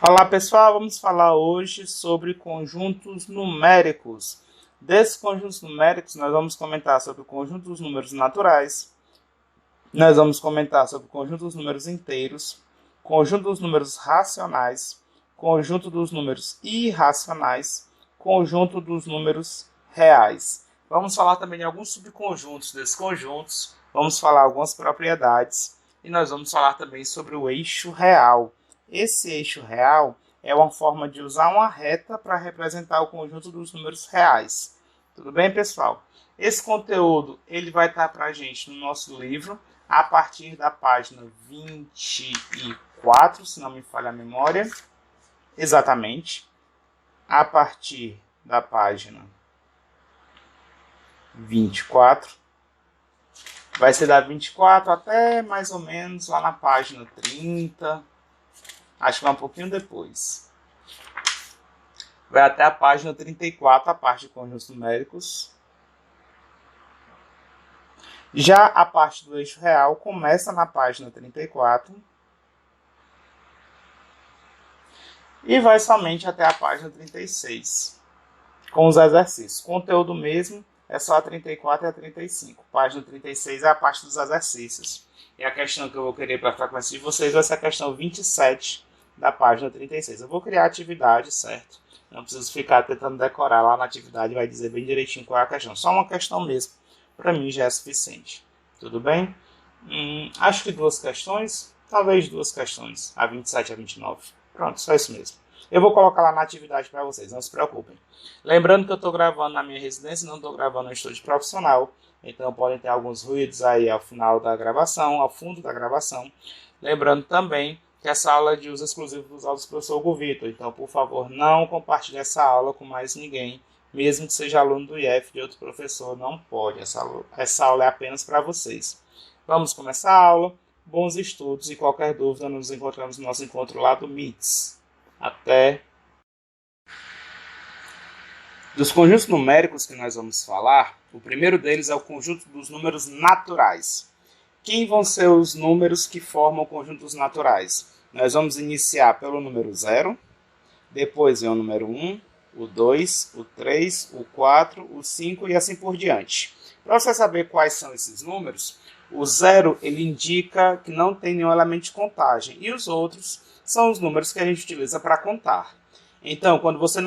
Olá pessoal, vamos falar hoje sobre conjuntos numéricos. Desses conjuntos numéricos, nós vamos comentar sobre o conjunto dos números naturais, nós vamos comentar sobre o conjunto dos números inteiros, conjunto dos números racionais, conjunto dos números irracionais, conjunto dos números reais. Vamos falar também de alguns subconjuntos desses conjuntos, vamos falar algumas propriedades e nós vamos falar também sobre o eixo real. Esse eixo real é uma forma de usar uma reta para representar o conjunto dos números reais. Tudo bem, pessoal? Esse conteúdo ele vai estar para a gente no nosso livro a partir da página 24, se não me falha a memória. Exatamente. A partir da página 24. Vai ser da 24 até mais ou menos lá na página 30. Acho que vai um pouquinho depois. Vai até a página 34, a parte de conjuntos numéricos. Já a parte do eixo real começa na página 34 e vai somente até a página 36, com os exercícios. O conteúdo mesmo é só a 34 e a 35. Página 36 é a parte dos exercícios. E a questão que eu vou querer para a frequência de vocês vai ser a questão 27 da página 36. Eu vou criar a atividade, certo? Não preciso ficar tentando decorar lá na atividade, vai dizer bem direitinho qual é a questão. Só uma questão mesmo, para mim já é suficiente. Tudo bem? Acho que duas questões, talvez duas questões, a 27 e a 29. Pronto, só isso mesmo. Eu vou colocar lá na atividade para vocês, não se preocupem. Lembrando que eu estou gravando na minha residência, não estou gravando no estúdio profissional, então podem ter alguns ruídos aí ao final da gravação, ao fundo da gravação. Lembrando também que essa aula é de uso exclusivo dos aulas do professor Hugo Vitor. Então, por favor, não compartilhe essa aula com mais ninguém, mesmo que seja aluno do IF de outro professor, não pode. Essa aula é apenas para vocês. Vamos começar a aula. Bons estudos e qualquer dúvida, nos encontramos no nosso encontro lá do MITS. Até! Dos conjuntos numéricos que nós vamos falar, o primeiro deles é o conjunto dos números naturais. Quem vão ser os números que formam o conjunto dos naturais? Nós vamos iniciar pelo número 0, depois vem o número 1, o 2, o 3, o 4, o 5 e assim por diante. Para você saber quais são esses números, o 0 ele indica que não tem nenhum elemento de contagem e os outros são os números que a gente utiliza para contar. Então, quando você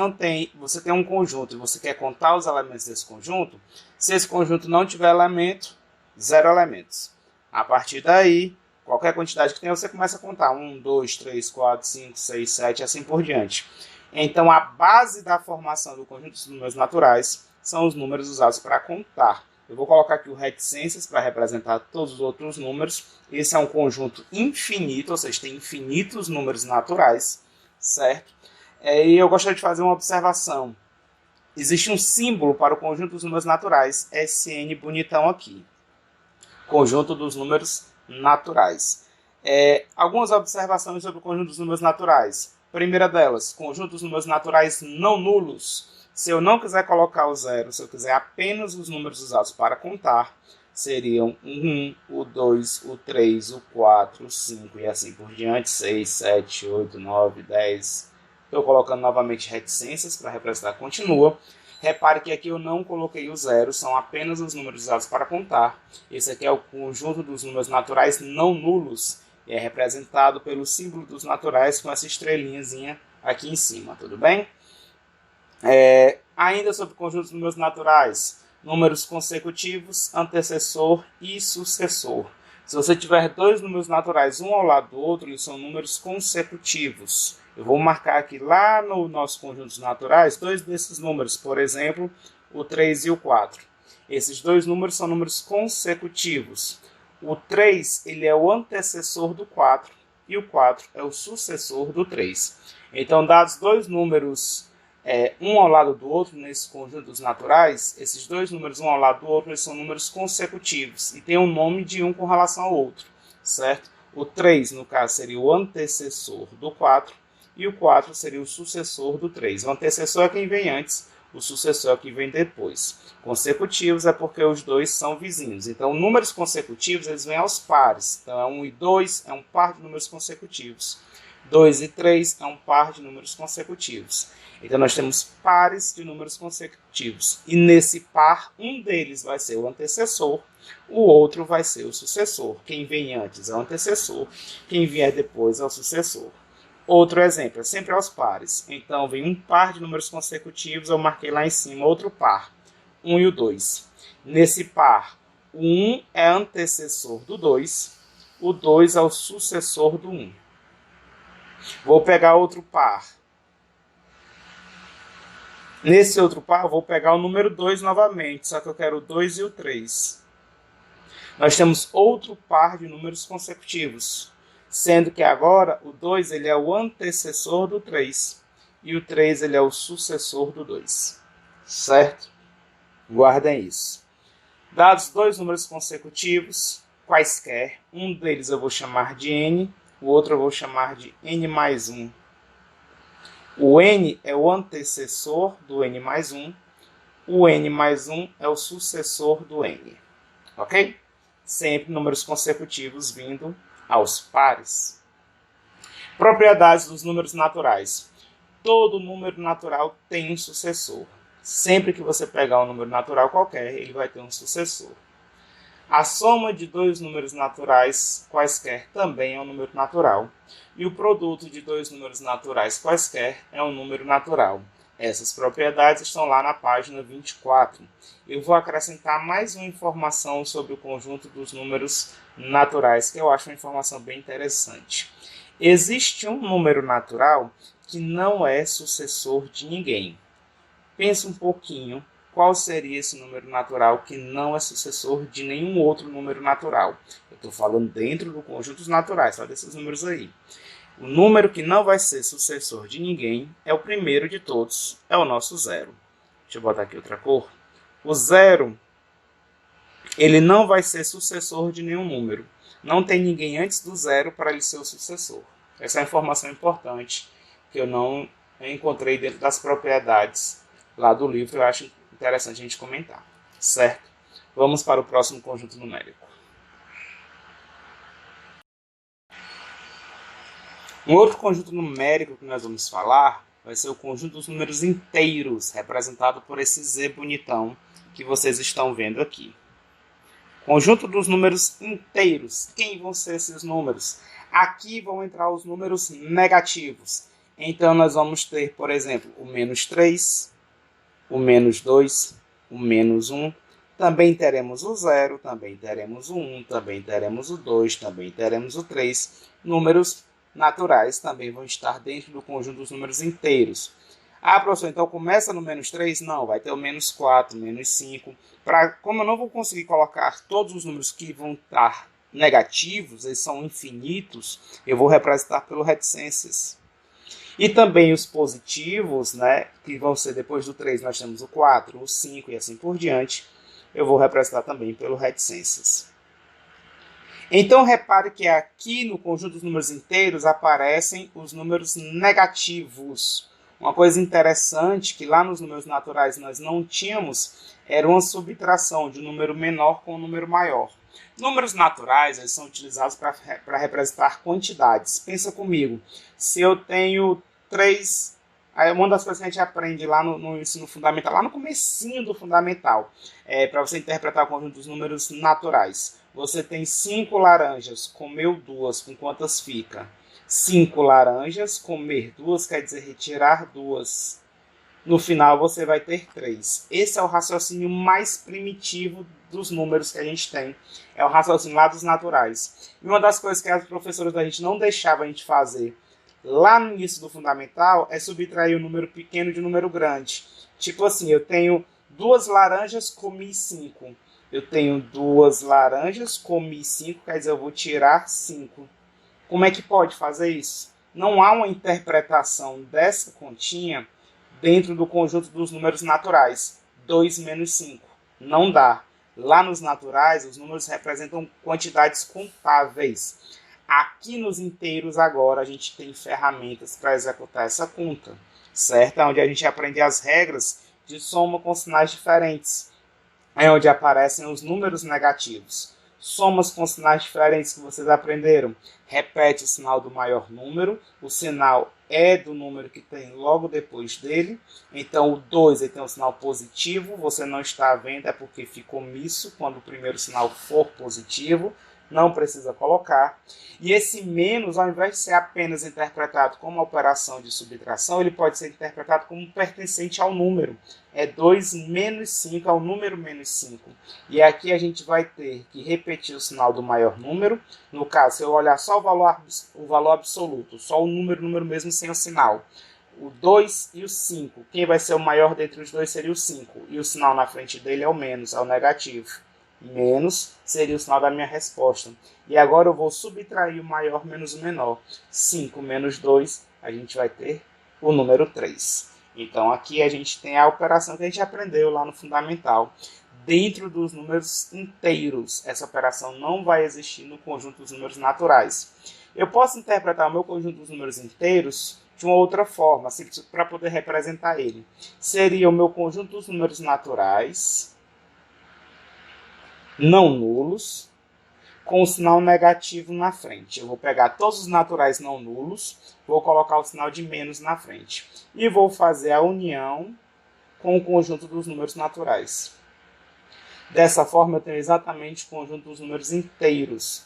tem um conjunto e você quer contar os elementos desse conjunto, se esse conjunto não tiver elemento, 0 elementos. A partir daí, qualquer quantidade que tenha, você começa a contar. 1, 2, 3, 4, 5, 6, 7, assim por diante. Então, a base da formação do conjunto dos números naturais são os números usados para contar. Eu vou colocar aqui o reticências para representar todos os outros números. Esse é um conjunto infinito, ou seja, tem infinitos números naturais, certo? E eu gostaria de fazer uma observação. Existe um símbolo para o conjunto dos números naturais, SN bonitão aqui. Conjunto dos números naturais. Algumas observações sobre o conjunto dos números naturais. Primeira delas, conjunto dos números naturais não nulos. Se eu não quiser colocar o 0, se eu quiser apenas os números usados para contar, seriam o 1, o 2, o 3, o 4, o 5 e assim por diante, 6, 7, 8, 9, 10. Estou colocando novamente reticências para representar continua. Repare que aqui eu não coloquei o 0, são apenas os números usados para contar. Esse aqui é o conjunto dos números naturais não nulos. E é representado pelo símbolo dos naturais com essa estrelinhazinha aqui em cima, tudo bem? Ainda sobre o conjunto dos números naturais, números consecutivos, antecessor e sucessor. Se você tiver dois números naturais um ao lado do outro, eles são números consecutivos. Eu vou marcar aqui lá no nosso conjunto dos naturais dois desses números, por exemplo, o 3 e o 4. Esses dois números são números consecutivos. O 3 ele é o antecessor do 4 e o 4 é o sucessor do 3. Então, dados dois números um ao lado do outro nesse conjunto dos naturais, esses dois números um ao lado do outro eles são números consecutivos e tem um nome de um com relação ao outro, certo? O 3, no caso, seria o antecessor do 4 e o 4 seria o sucessor do 3. O antecessor é quem vem antes, o sucessor é quem vem depois. Consecutivos é porque os dois são vizinhos. Então, números consecutivos eles vêm aos pares. Então, 1 e 2 é um par de números consecutivos. 2 e 3 é um par de números consecutivos. Então, nós temos pares de números consecutivos. E nesse par, um deles vai ser o antecessor, o outro vai ser o sucessor. Quem vem antes é o antecessor, quem vier depois é o sucessor. Outro exemplo, é sempre aos pares. Então, vem um par de números consecutivos, eu marquei lá em cima outro par, 1 e o 2. Nesse par, o 1 é antecessor do 2, o 2 é o sucessor do 1. Vou pegar outro par. Nesse outro par, eu vou pegar o número 2 novamente, só que eu quero o 2 e o 3. Nós temos outro par de números consecutivos, sendo que agora o 2 ele é o antecessor do 3 e o 3 ele é o sucessor do 2. Certo? Guardem isso. Dados dois números consecutivos, quaisquer, um deles eu vou chamar de n, o outro eu vou chamar de n mais 1. O n é o antecessor do n mais 1, o n mais 1 é o sucessor do n. Ok? Sempre números consecutivos vindo aos pares. Propriedades dos números naturais. Todo número natural tem um sucessor. Sempre que você pegar um número natural qualquer, ele vai ter um sucessor. A soma de dois números naturais quaisquer também é um número natural. E o produto de dois números naturais quaisquer é um número natural. Essas propriedades estão lá na página 24. Eu vou acrescentar mais uma informação sobre o conjunto dos números naturais, que eu acho uma informação bem interessante. Existe um número natural que não é sucessor de ninguém. Pense um pouquinho. Qual seria esse número natural que não é sucessor de nenhum outro número natural? Eu estou falando dentro do conjunto dos naturais, só desses números aí. O número que não vai ser sucessor de ninguém é o primeiro de todos, é o nosso zero. Deixa eu botar aqui outra cor. O zero, ele não vai ser sucessor de nenhum número. Não tem ninguém antes do zero para ele ser o sucessor. Essa é uma informação importante que eu não encontrei dentro das propriedades lá do livro. Eu acho interessante a gente comentar, certo? Vamos para o próximo conjunto numérico. Um outro conjunto numérico que nós vamos falar vai ser o conjunto dos números inteiros, representado por esse Z bonitão que vocês estão vendo aqui. Conjunto dos números inteiros. Quem vão ser esses números? Aqui vão entrar os números negativos. Então, nós vamos ter, por exemplo, o menos 3, o menos 2, o menos 1. Também teremos o 0, também teremos o 1, também teremos o 2, também teremos o 3. Números naturais também vão estar dentro do conjunto dos números inteiros. Ah, professor, então começa no menos 3? Não, vai ter o menos 4, menos 5. Como eu não vou conseguir colocar todos os números que vão estar negativos, eles são infinitos, eu vou representar pelo reticências. E também os positivos, né, que vão ser depois do 3, nós temos o 4, o 5 e assim por diante, eu vou representar também pelo reticências. Então, repare que aqui no conjunto dos números inteiros aparecem os números negativos. Uma coisa interessante que lá nos números naturais nós não tínhamos era uma subtração de um número menor com um número maior. Números naturais eles são utilizados para representar quantidades. Pensa comigo, se eu tenho 3... Uma das coisas que a gente aprende lá no ensino fundamental, lá no comecinho do fundamental, para você interpretar o conjunto dos números naturais. Você tem 5 laranjas, comeu 2, com quantas fica? 5 laranjas, comer 2 quer dizer retirar 2. No final você vai ter 3. Esse é o raciocínio mais primitivo dos números que a gente tem. É o raciocínio lá dos naturais. E uma das coisas que as professoras da gente não deixavam a gente fazer lá no início do fundamental é subtrair o número pequeno de um número grande. Tipo assim, eu tenho 2 laranjas, comi 5. Eu tenho 2 laranjas, comi 5, quer dizer, eu vou tirar 5. Como é que pode fazer isso? Não há uma interpretação dessa continha dentro do conjunto dos números naturais. 2 menos 5. Não dá. Lá nos naturais, os números representam quantidades contáveis. Aqui nos inteiros agora a gente tem ferramentas para executar essa conta, certo? É onde a gente aprende as regras de soma com sinais diferentes. É onde aparecem os números negativos. Somas com sinais diferentes que vocês aprenderam. Repete o sinal do maior número. O sinal é do número que tem logo depois dele. Então, o 2 ele tem um sinal positivo. Você não está vendo, é porque ficou omisso quando o primeiro sinal for positivo. Não precisa colocar. E esse menos, ao invés de ser apenas interpretado como uma operação de subtração, ele pode ser interpretado como pertencente ao número. É 2 menos 5, é o número menos 5. E aqui a gente vai ter que repetir o sinal do maior número. No caso, se eu olhar só o valor absoluto, só o número mesmo sem o sinal. O 2 e o 5. Quem vai ser o maior dentre os dois seria o 5. E o sinal na frente dele é o menos, é o negativo. Menos seria o sinal da minha resposta. E agora eu vou subtrair o maior menos o menor. 5 menos 2, a gente vai ter o número 3. Então aqui a gente tem a operação que a gente aprendeu lá no fundamental. Dentro dos números inteiros, essa operação não vai existir no conjunto dos números naturais. Eu posso interpretar o meu conjunto dos números inteiros de uma outra forma, para poder representar ele. Seria o meu conjunto dos números naturais não nulos, com o sinal negativo na frente. Eu vou pegar todos os naturais não nulos, vou colocar o sinal de menos na frente. E vou fazer a união com o conjunto dos números naturais. Dessa forma, eu tenho exatamente o conjunto dos números inteiros.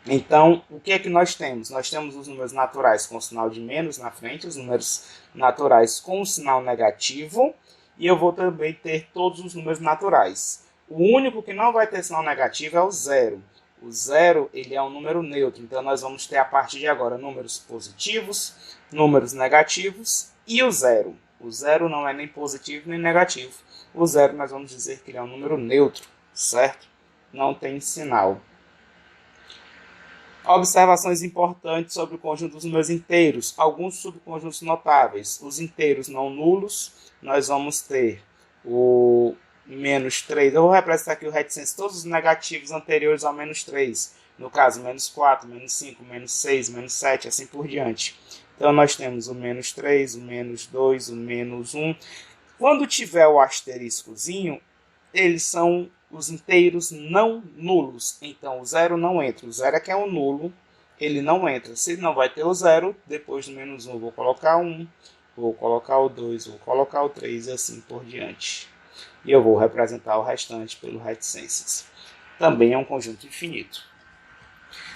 Então, o que é que nós temos? Nós temos os números naturais com o sinal de menos na frente, os números naturais com o sinal negativo, e eu vou também ter todos os números naturais. O único que não vai ter sinal negativo é o zero. O zero ele é um número neutro, então nós vamos ter a partir de agora números positivos, números negativos e o zero. O zero não é nem positivo nem negativo. O zero nós vamos dizer que ele é um número neutro, certo? Não tem sinal. Observações importantes sobre o conjunto dos números inteiros. Alguns subconjuntos notáveis. Os inteiros não nulos, nós vamos ter o menos 3. Eu vou representar aqui o reticência, todos os negativos anteriores ao menos 3. No caso, menos 4, menos 5, menos 6, menos 7, assim por diante. Então, nós temos o menos 3, o menos 2, o menos 1. Quando tiver o asteriscozinho, eles são os inteiros não nulos. Então, o zero não entra. O zero é que é um nulo, ele não entra. Se não vai ter o zero, depois do menos 1, eu vou colocar 1, vou colocar o 2, vou colocar o 3 e assim por diante. E eu vou representar o restante pelo reticências. Também é um conjunto infinito.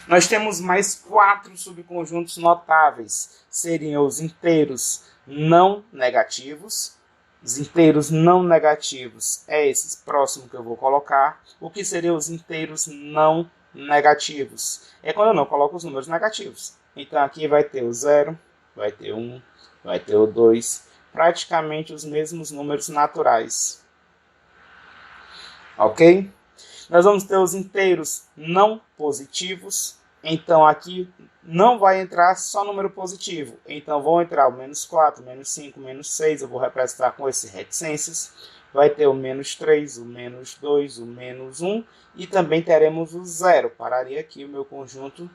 Nós temos mais 4 subconjuntos notáveis. Seriam os inteiros não negativos. Os inteiros não negativos é esse próximo que eu vou colocar. O que seriam os inteiros não negativos? É quando eu não coloco os números negativos. Então aqui vai ter o 0, vai ter 1, vai ter o 2. Praticamente os mesmos números naturais. Ok? Nós vamos ter os inteiros não positivos. Então, aqui não vai entrar só número positivo. Então, vão entrar o menos 4, menos 5, menos 6. Eu vou representar com esse reticências. Vai ter o menos 3, o menos 2, o menos 1. E também teremos o 0. Pararia aqui o meu conjunto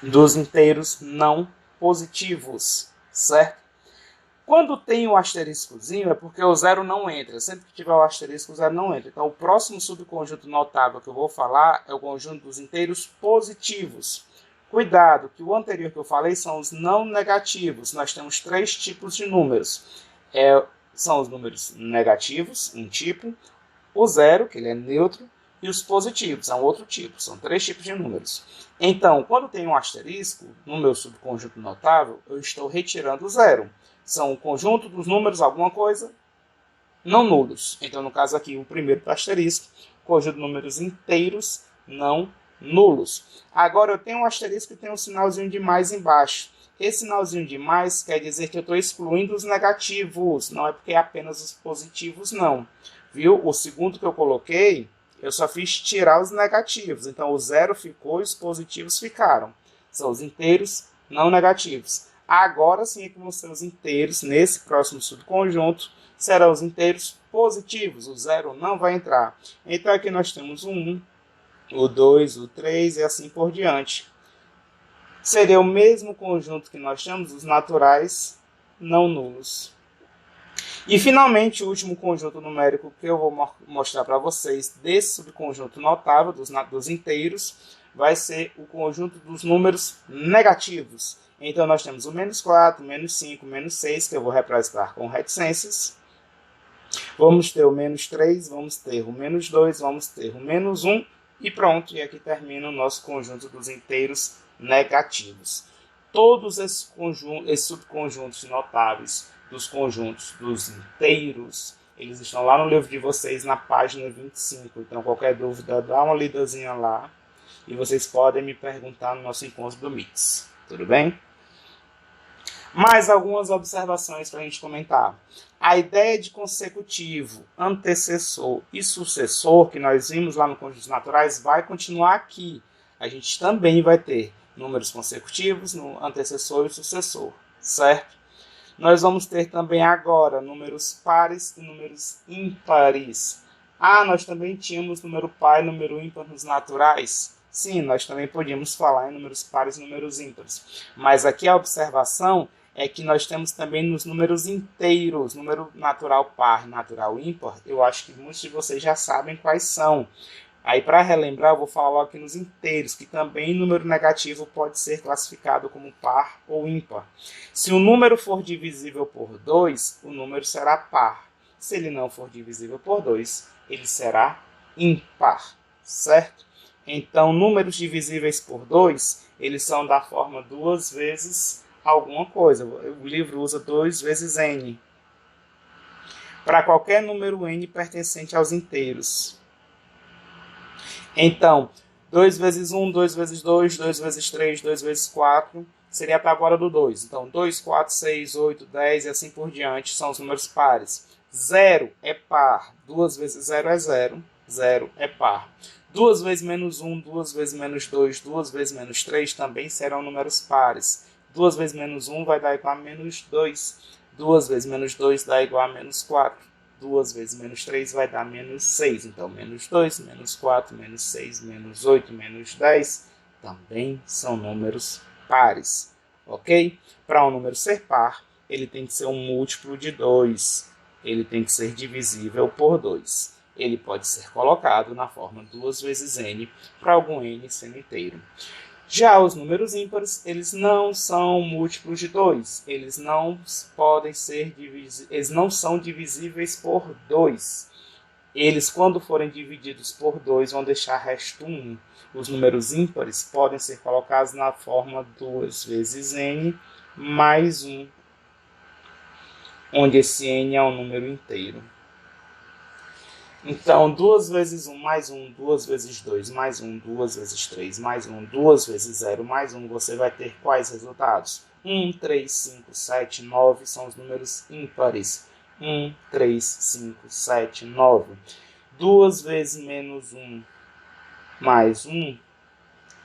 dos inteiros não positivos. Certo? Quando tem o asteriscozinho é porque o zero não entra. Sempre que tiver o asterisco, o zero não entra. Então, o próximo subconjunto notável que eu vou falar é o conjunto dos inteiros positivos. Cuidado, que o anterior que eu falei são os não negativos. Nós temos 3 tipos de números. São os números negativos, um tipo. O zero, que ele é neutro. E os positivos, é um outro tipo. São 3 tipos de números. Então, quando tem um asterisco, no meu subconjunto notável, eu estou retirando o zero. São o conjunto dos números, alguma coisa, não nulos. Então, no caso aqui, o primeiro asterisco, conjunto de números inteiros não nulos. Agora, eu tenho um asterisco e tenho um sinalzinho de mais embaixo. Esse sinalzinho de mais quer dizer que eu estou excluindo os negativos. Não é porque é apenas os positivos, não. Viu? O segundo que eu coloquei, eu só fiz tirar os negativos. Então, o zero ficou e os positivos ficaram. São os inteiros não negativos. Agora sim que vão ser os inteiros, nesse próximo subconjunto, serão os inteiros positivos. O zero não vai entrar. Então aqui nós temos o 1, o 2, o 3 e assim por diante. Seria o mesmo conjunto que nós temos, os naturais não nulos. E finalmente o último conjunto numérico que eu vou mostrar para vocês desse subconjunto notável dos inteiros vai ser o conjunto dos números negativos. Então nós temos o menos 4, menos 5, menos 6, que eu vou representar com reticências. Vamos ter o menos 3, vamos ter o menos 2, vamos ter o menos 1 e pronto. E aqui termina o nosso conjunto dos inteiros negativos. Todos esses subconjuntos notáveis dos conjuntos dos inteiros, eles estão lá no livro de vocês na página 25. Então qualquer dúvida, dá uma lidazinha lá e vocês podem me perguntar no nosso encontro do Mix. Tudo bem? Mais algumas observações para a gente comentar. A ideia de consecutivo, antecessor e sucessor, que nós vimos lá no Conjuntos Naturais, vai continuar aqui. A gente também vai ter números consecutivos, no antecessor e sucessor, certo? Nós vamos ter também agora números pares e números ímpares. Nós também tínhamos número par e número ímpar nos naturais. Sim, nós também podíamos falar em números pares e números ímpares. Mas aqui a observação é que nós temos também nos números inteiros, número natural par e natural ímpar. Eu acho que muitos de vocês já sabem quais são. Aí, para relembrar, eu vou falar logo aqui nos inteiros, que também número negativo pode ser classificado como par ou ímpar. Se o número for divisível por 2, o número será par. Se ele não for divisível por 2, ele será ímpar, certo? Então, números divisíveis por 2, eles são da forma 2 vezes alguma coisa. O livro usa 2 vezes n. Para qualquer número n pertencente aos inteiros. Então, 2 vezes 1, 2 vezes 2, 2 vezes 3, 2 vezes 4, seria a tabuada do 2. Então, 2, 4, 6, 8, 10 e assim por diante são os números pares. 0 é par, 2 vezes 0 é 0, 0 é par. 2 vezes menos 1, 2 vezes menos 2, 2 vezes menos 3 também serão números pares. 2 vezes menos 1 vai dar igual a menos 2. 2 vezes menos 2 dá igual a menos 4. 2 vezes menos 3 vai dar menos 6. Então, menos 2, menos 4, menos 6, menos 8, menos 10 também são números pares. Ok? Para um número ser par, ele tem que ser um múltiplo de 2. Ele tem que ser divisível por 2. Ele pode ser colocado na forma 2 vezes n para algum n sendo inteiro. Já os números ímpares, eles não são múltiplos de 2. Eles não são divisíveis por 2. Eles, quando forem divididos por 2, vão deixar resto 1. Os números ímpares podem ser colocados na forma 2 vezes n mais 1, onde esse n é um número inteiro. Então, 2 vezes 1 mais 1, 2 vezes 2 mais 1, 2 vezes 3 mais 1, 2 vezes 0 mais 1, você vai ter quais resultados? 1, 3, 5, 7, 9 são os números ímpares. 1, 3, 5, 7, 9. 2 vezes menos 1 mais 1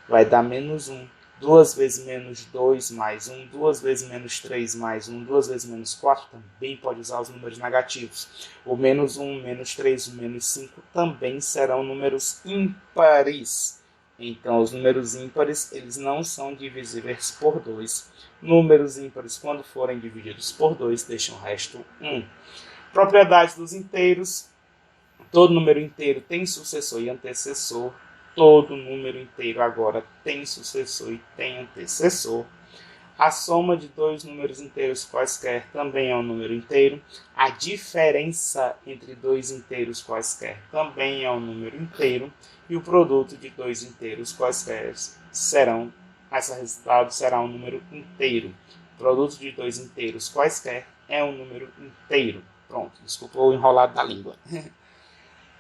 vai dar menos 1. 2 vezes menos 2 mais 1, 2 vezes menos 3 mais 1, 2 vezes menos 4, também pode usar os números negativos. O menos 1, menos 3, o menos 5 também serão números ímpares. Então, os números ímpares, eles não são divisíveis por 2. Números ímpares, quando forem divididos por 2, deixam o resto 1. Propriedades dos inteiros. Todo número inteiro tem sucessor e antecessor. Todo número inteiro agora tem sucessor e tem antecessor. A soma de dois números inteiros quaisquer também é um número inteiro. A diferença entre dois inteiros quaisquer também é um número inteiro. E o produto de dois inteiros quaisquer esse resultado será um número inteiro. O produto de dois inteiros quaisquer é um número inteiro. Pronto, desculpa o enrolado da língua.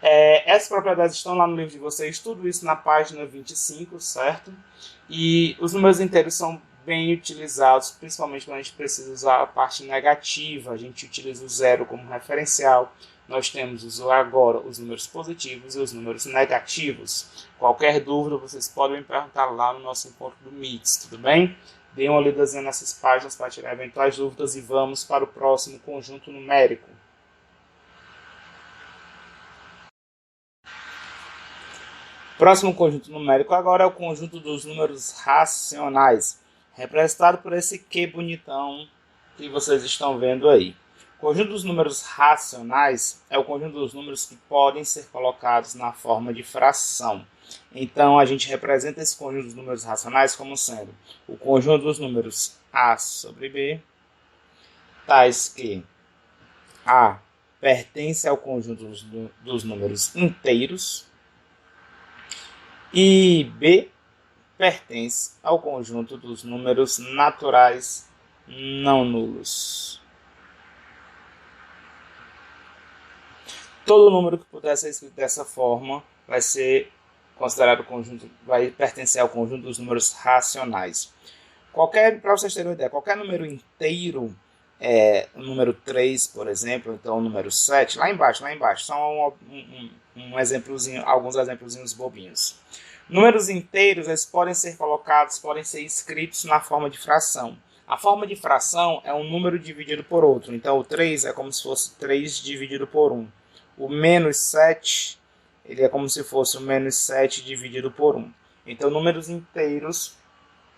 Essas propriedades estão lá no livro de vocês, tudo isso na página 25, certo? E os números inteiros são bem utilizados, principalmente quando a gente precisa usar a parte negativa. A gente utiliza o zero como referencial. Nós temos agora os números positivos e os números negativos. Qualquer dúvida, vocês podem me perguntar lá no nosso encontro do Mix, tudo bem? Dê uma lidazinha nessas páginas para tirar eventuais dúvidas e vamos para o próximo conjunto numérico. Próximo conjunto numérico agora é o conjunto dos números racionais, representado por esse Q bonitão que vocês estão vendo aí. O conjunto dos números racionais é o conjunto dos números que podem ser colocados na forma de fração. Então, a gente representa esse conjunto dos números racionais como sendo o conjunto dos números A sobre B, tais que A pertence ao conjunto dos números inteiros e B pertence ao conjunto dos números naturais não nulos. Todo número que puder ser escrito dessa forma vai ser considerado conjunto, vai pertencer ao conjunto dos números racionais. Para vocês terem uma ideia, qualquer número inteiro, o número 3, por exemplo, então o número 7, lá embaixo, só um exemplozinho, alguns exemplozinhos bobinhos. Números inteiros, eles podem ser colocados, podem ser escritos na forma de fração. A forma de fração é um número dividido por outro, então o 3 é como se fosse 3 dividido por 1. O menos 7, ele é como se fosse o menos 7 dividido por 1. Então, números inteiros,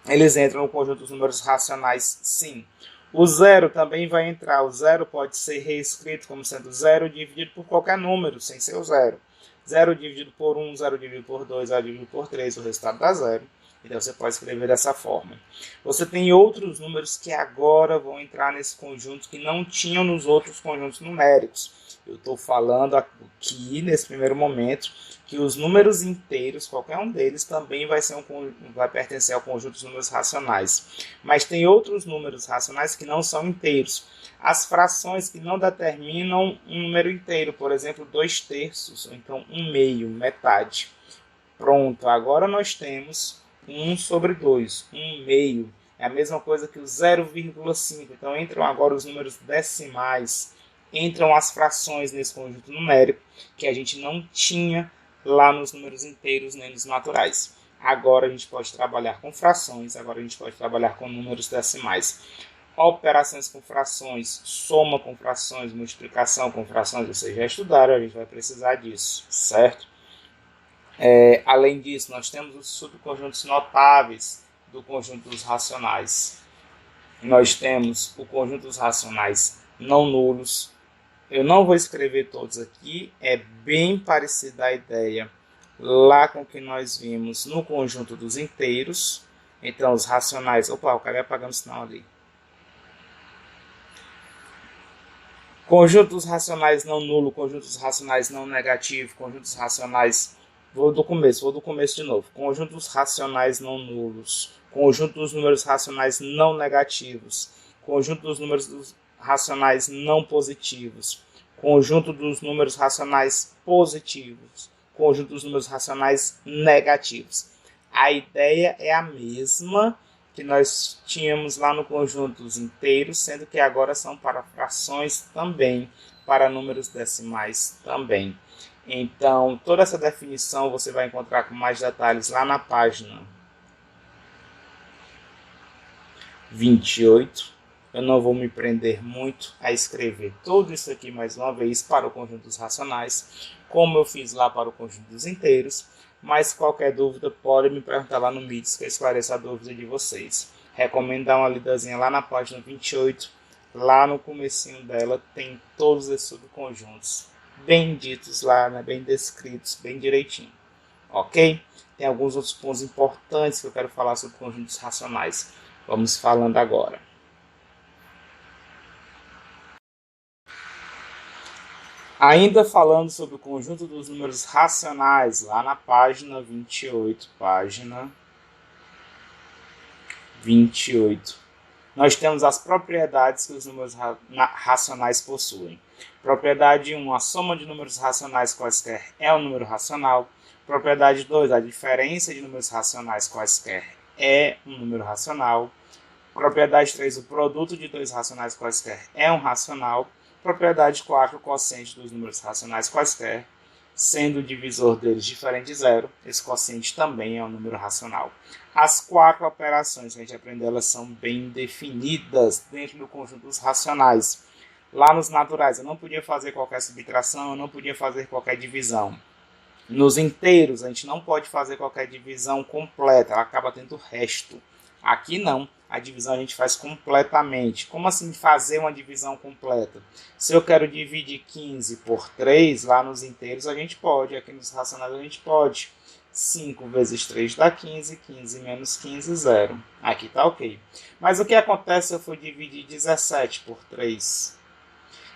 eles entram no conjunto dos números racionais, sim. O zero também vai entrar. O zero pode ser reescrito como sendo 0 dividido por qualquer número, sem ser o zero. 0 dividido por 1, 0 dividido por 2, 0 dividido por 3, o resultado dá 0. Então, você pode escrever dessa forma. Você tem outros números que agora vão entrar nesse conjunto que não tinham nos outros conjuntos numéricos. Eu estou falando aqui, nesse primeiro momento, que os números inteiros, qualquer um deles, também vai pertencer ao conjunto dos números racionais. Mas tem outros números racionais que não são inteiros. As frações que não determinam um número inteiro, por exemplo, 2/3, ou então 1/2, metade. Pronto, agora nós temos 1 sobre 2, 1/2. É a mesma coisa que o 0,5. Então entram agora os números decimais, entram as frações nesse conjunto numérico que a gente não tinha lá nos números inteiros nem nos naturais. Agora a gente pode trabalhar com frações, agora a gente pode trabalhar com números decimais. Operações com frações, soma com frações, multiplicação com frações, vocês já estudaram, a gente vai precisar disso, certo? Além disso, nós temos os subconjuntos notáveis do conjunto dos racionais. Nós temos o conjunto dos racionais não nulos. Eu não vou escrever todos aqui, é bem parecida a ideia lá com o que nós vimos no conjunto dos inteiros. Então, os racionais... Opa, eu acabei apagando o sinal ali. Conjuntos racionais não nulo, conjuntos racionais não negativo, conjuntos racionais... Vou do começo de novo. Conjuntos racionais não nulos, conjunto dos números racionais não negativos, conjunto dos números racionais não positivos, conjunto dos números racionais positivos, conjunto dos números racionais negativos. A ideia é a mesma que nós tínhamos lá no conjunto dos inteiros, sendo que agora são para frações também, para números decimais também. Então, toda essa definição você vai encontrar com mais detalhes lá na página 28. Eu não vou me prender muito a escrever tudo isso aqui mais uma vez para o conjunto dos racionais, como eu fiz lá para o conjunto dos inteiros, mas qualquer dúvida pode me perguntar lá no Meets que eu esclareço a dúvida de vocês. Recomendo dar uma lidazinha lá na página 28, lá no comecinho dela tem todos esses subconjuntos bem ditos lá, né, bem descritos, bem direitinho, ok? Tem alguns outros pontos importantes que eu quero falar sobre conjuntos racionais. Vamos falando agora. Ainda falando sobre o conjunto dos números racionais, lá na página 28, nós temos as propriedades que os números racionais possuem. Propriedade 1, a soma de números racionais quaisquer é um número racional. Propriedade 2, a diferença de números racionais quaisquer é um número racional. Propriedade 3, o produto de dois racionais quaisquer é um racional. Propriedade 4, o quociente dos números racionais quaisquer, sendo o divisor deles diferente de zero, esse quociente também é um número racional. As 4 operações que a gente aprendeu, elas são bem definidas dentro do conjunto dos racionais. Lá nos naturais, eu não podia fazer qualquer subtração, eu não podia fazer qualquer divisão. Nos inteiros, a gente não pode fazer qualquer divisão completa, ela acaba tendo resto. Aqui não, a divisão a gente faz completamente. Como assim fazer uma divisão completa? Se eu quero dividir 15 por 3, lá nos inteiros a gente pode, aqui nos racionais a gente pode. 5 vezes 3 dá 15, 15 menos 15, 0. Aqui está ok. Mas o que acontece se eu for dividir 17 por 3?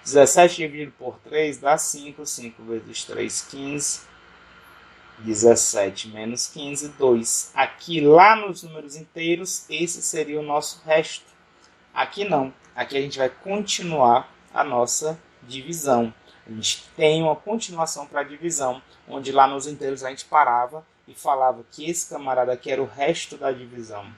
17 dividido por 3 dá 5, 5 vezes 3, 15. 17 menos 15, 2. Aqui, lá nos números inteiros, esse seria o nosso resto. Aqui não. Aqui a gente vai continuar a nossa divisão. A gente tem uma continuação para a divisão, onde lá nos inteiros a gente parava e falava que esse camarada aqui era o resto da divisão.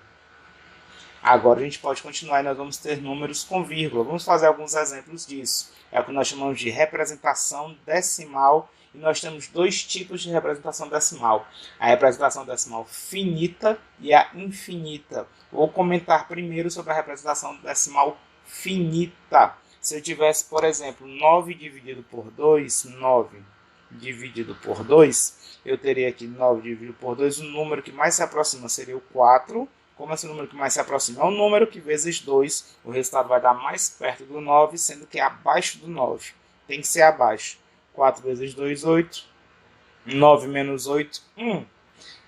Agora a gente pode continuar e nós vamos ter números com vírgula. Vamos fazer alguns exemplos disso. É o que nós chamamos de representação decimal. E nós temos dois tipos de representação decimal. A representação decimal finita e a infinita. Vou comentar primeiro sobre a representação decimal finita. Se eu tivesse, por exemplo, 9 dividido por 2, 9 dividido por 2, eu teria aqui 9 dividido por 2, o número que mais se aproxima seria o 4. Como esse número que mais se aproxima é o número que vezes 2, o resultado vai dar mais perto do 9, sendo que é abaixo do 9. Tem que ser abaixo. 4 vezes 2, 8. 9 menos 8, 1.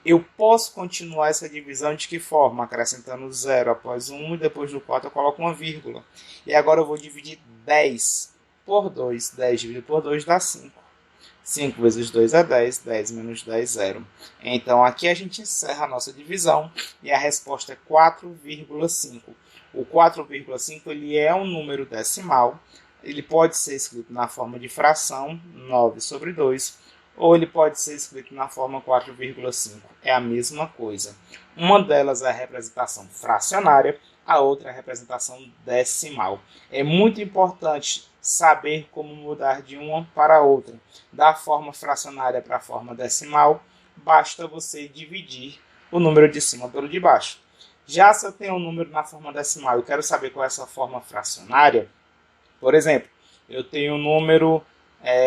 Eu posso continuar essa divisão de que forma? Acrescentando 0 após 1 e depois do 4 eu coloco uma vírgula. E agora eu vou dividir 10 por 2. 10 dividido por 2 dá 5. 5 vezes 2 é 10, 10 menos 10, 0. Então, aqui a gente encerra a nossa divisão e a resposta é 4,5. O 4,5 ele é um número decimal, ele pode ser escrito na forma de fração, 9 sobre 2, ou ele pode ser escrito na forma 4,5. É a mesma coisa. Uma delas é a representação fracionária, a outra é a representação decimal. É muito importante saber como mudar de uma para a outra. Da forma fracionária para a forma decimal, basta você dividir o número de cima pelo de baixo. Já se eu tenho um número na forma decimal e quero saber qual é essa forma fracionária, por exemplo, eu tenho um número,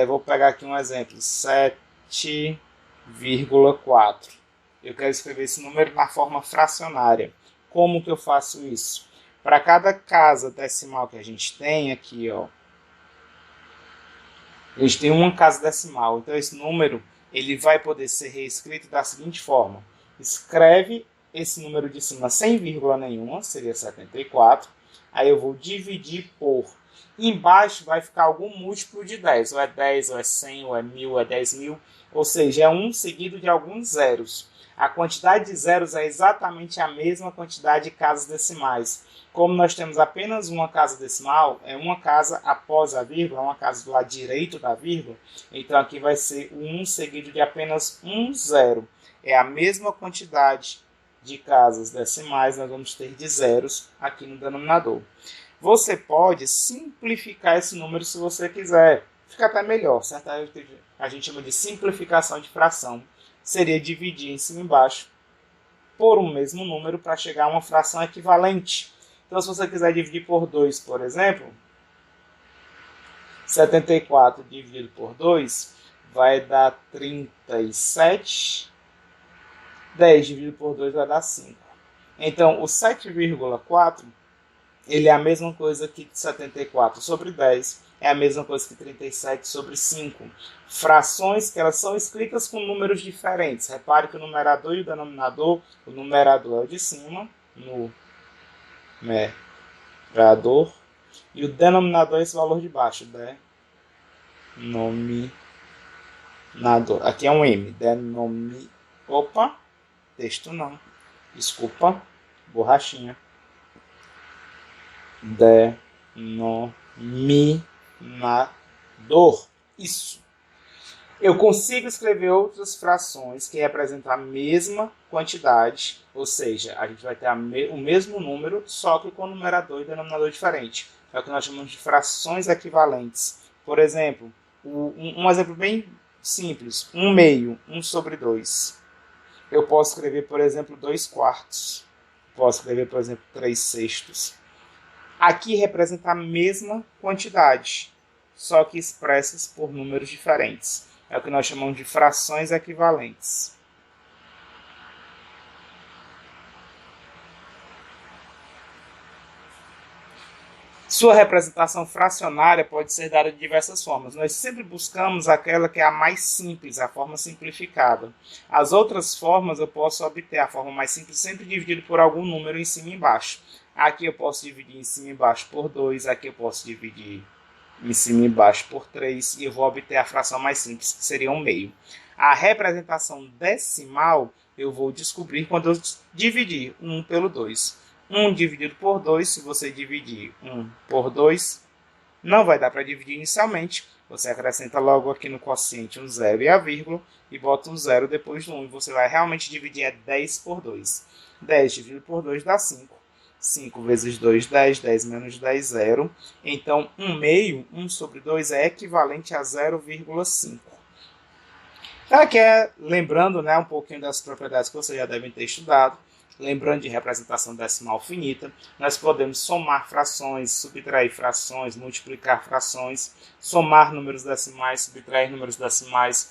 vou pegar aqui um exemplo, 7,4. Eu quero escrever esse número na forma fracionária. Como que eu faço isso? Para cada casa decimal que a gente tem aqui, ó, a gente tem uma casa decimal. Então esse número ele vai poder ser reescrito da seguinte forma. Escreve esse número de cima sem vírgula nenhuma, seria 74. Aí eu vou dividir por. Embaixo vai ficar algum múltiplo de 10. Ou é 10, ou é 100, ou é 1000, ou é 10.000. Ou seja, é um seguido de alguns zeros. A quantidade de zeros é exatamente a mesma quantidade de casas decimais. Como nós temos apenas uma casa decimal, é uma casa após a vírgula, uma casa do lado direito da vírgula, então aqui vai ser o 1 seguido de apenas um zero. É a mesma quantidade de casas decimais, nós vamos ter de zeros aqui no denominador. Você pode simplificar esse número se você quiser. Fica até melhor, certo? A gente chama de simplificação de fração. Seria dividir em cima e embaixo por um mesmo número para chegar a uma fração equivalente. Então, se você quiser dividir por 2, por exemplo, 74 dividido por 2 vai dar 37. 10 dividido por 2 vai dar 5. Então, o 7,4 ele é a mesma coisa que 74 sobre 10, é a mesma coisa que 37 sobre 5. Frações que elas são escritas com números diferentes. Repare que o numerador e o denominador, o numerador é o de cima, numerador, e o denominador é esse valor de baixo, denominador. Aqui é um M, opa, texto não, desculpa, borrachinha. Denominador. Isso. Eu consigo escrever outras frações que representam a mesma quantidade, ou seja, a gente vai ter o mesmo número, só que com numerador e denominador diferente. É o que nós chamamos de frações equivalentes. Por exemplo, um exemplo bem simples, 1/2, 1 sobre 2. Eu posso escrever, por exemplo, 2/4. Posso escrever, por exemplo, 3/6. Aqui representa a mesma quantidade, só que expressas por números diferentes. É o que nós chamamos de frações equivalentes. Sua representação fracionária pode ser dada de diversas formas. Nós sempre buscamos aquela que é a mais simples, a forma simplificada. As outras formas eu posso obter a forma mais simples sempre dividido por algum número em cima e embaixo. Aqui eu posso dividir em cima e embaixo por 2, aqui eu posso dividir em cima e embaixo por 3 e eu vou obter a fração mais simples, que seria 1/2. A representação decimal eu vou descobrir quando eu dividir 1 pelo 2. 1 dividido por 2, se você dividir 1 por 2, não vai dar para dividir inicialmente. Você acrescenta logo aqui no quociente um 0 e a vírgula e bota um 0 depois do 1. E você vai realmente dividir 10 por 2. 10 dividido por 2 dá 5. 5 vezes 2, 10. 10 menos 10, 0. Então, 1/2, 1 sobre 2 é equivalente a 0,5. Então, aqui lembrando, né, um pouquinho das propriedades que vocês já devem ter estudado. Lembrando de representação decimal finita, nós podemos somar frações, subtrair frações, multiplicar frações, somar números decimais, subtrair números decimais,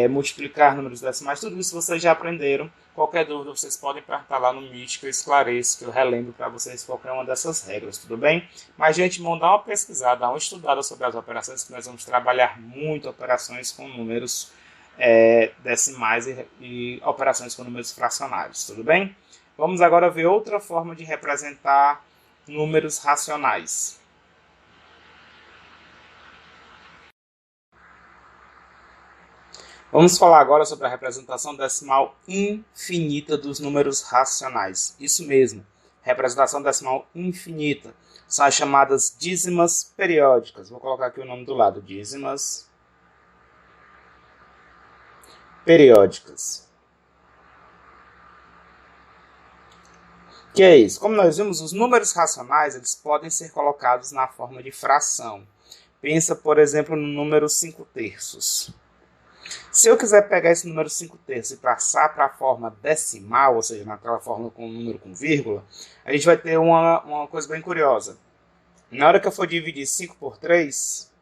multiplicar números decimais. Tudo isso vocês já aprenderam. Qualquer dúvida vocês podem perguntar lá no Meet, que eu esclareço, que eu relembro para vocês qualquer uma dessas regras, tudo bem? Mas, gente, vamos dar uma pesquisada, dar uma estudada sobre as operações, que nós vamos trabalhar muito operações com números decimais e operações com números fracionários, tudo bem? Vamos agora ver outra forma de representar números racionais. Vamos falar agora sobre a representação decimal infinita dos números racionais. Isso mesmo, representação decimal infinita. São as chamadas dízimas periódicas. Vou colocar aqui o nome do lado, dízimas periódicas. Que é isso? Como nós vimos, os números racionais eles podem ser colocados na forma de fração. Pensa, por exemplo, no número 5/3. Se eu quiser pegar esse número 5/3 e passar para a forma decimal, ou seja, naquela forma com número com vírgula, a gente vai ter uma coisa bem curiosa. Na hora que eu for dividir 5 por 3,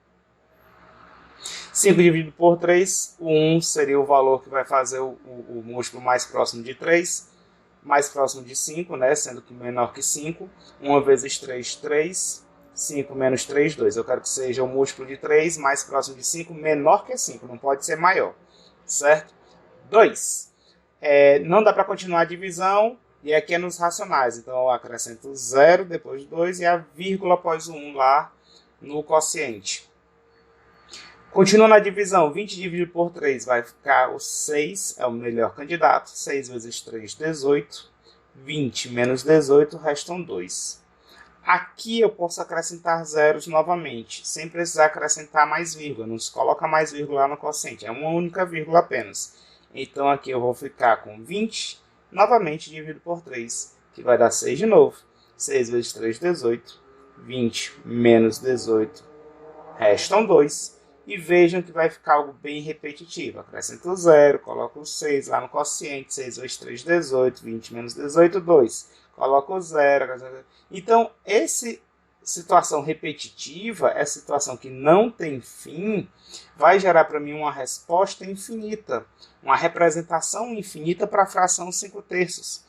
5 dividido por 3, o 1 seria o valor que vai fazer o múltiplo mais próximo de 3, mais próximo de 5, né, sendo que menor que 5. 1 vezes 3, 3. 5 menos 3, 2. Eu quero que seja o múltiplo de 3 mais próximo de 5, menor que 5. Não pode ser maior, certo? 2. Não dá para continuar a divisão, e aqui é nos racionais. Então, eu acrescento 0 depois de 2 e a vírgula após o 1 lá no quociente. Continua na divisão, 20 dividido por 3 vai ficar o 6, é o melhor candidato. 6 vezes 3, 18. 20 menos 18, restam 2. Aqui eu posso acrescentar zeros novamente, sem precisar acrescentar mais vírgula. Não se coloca mais vírgula lá no quociente, é uma única vírgula apenas. Então aqui eu vou ficar com 20, novamente dividido por 3, que vai dar 6 de novo. 6 vezes 3, 18. 20 menos 18, restam 2. E vejam que vai ficar algo bem repetitivo. Acrescento o 0, coloco o 6 lá no quociente. 6 vezes 3, 18. 20 menos 18, 2. Coloco o 0. Então, essa situação repetitiva, essa situação que não tem fim, vai gerar para mim uma resposta infinita. Uma representação infinita para a fração 5/3.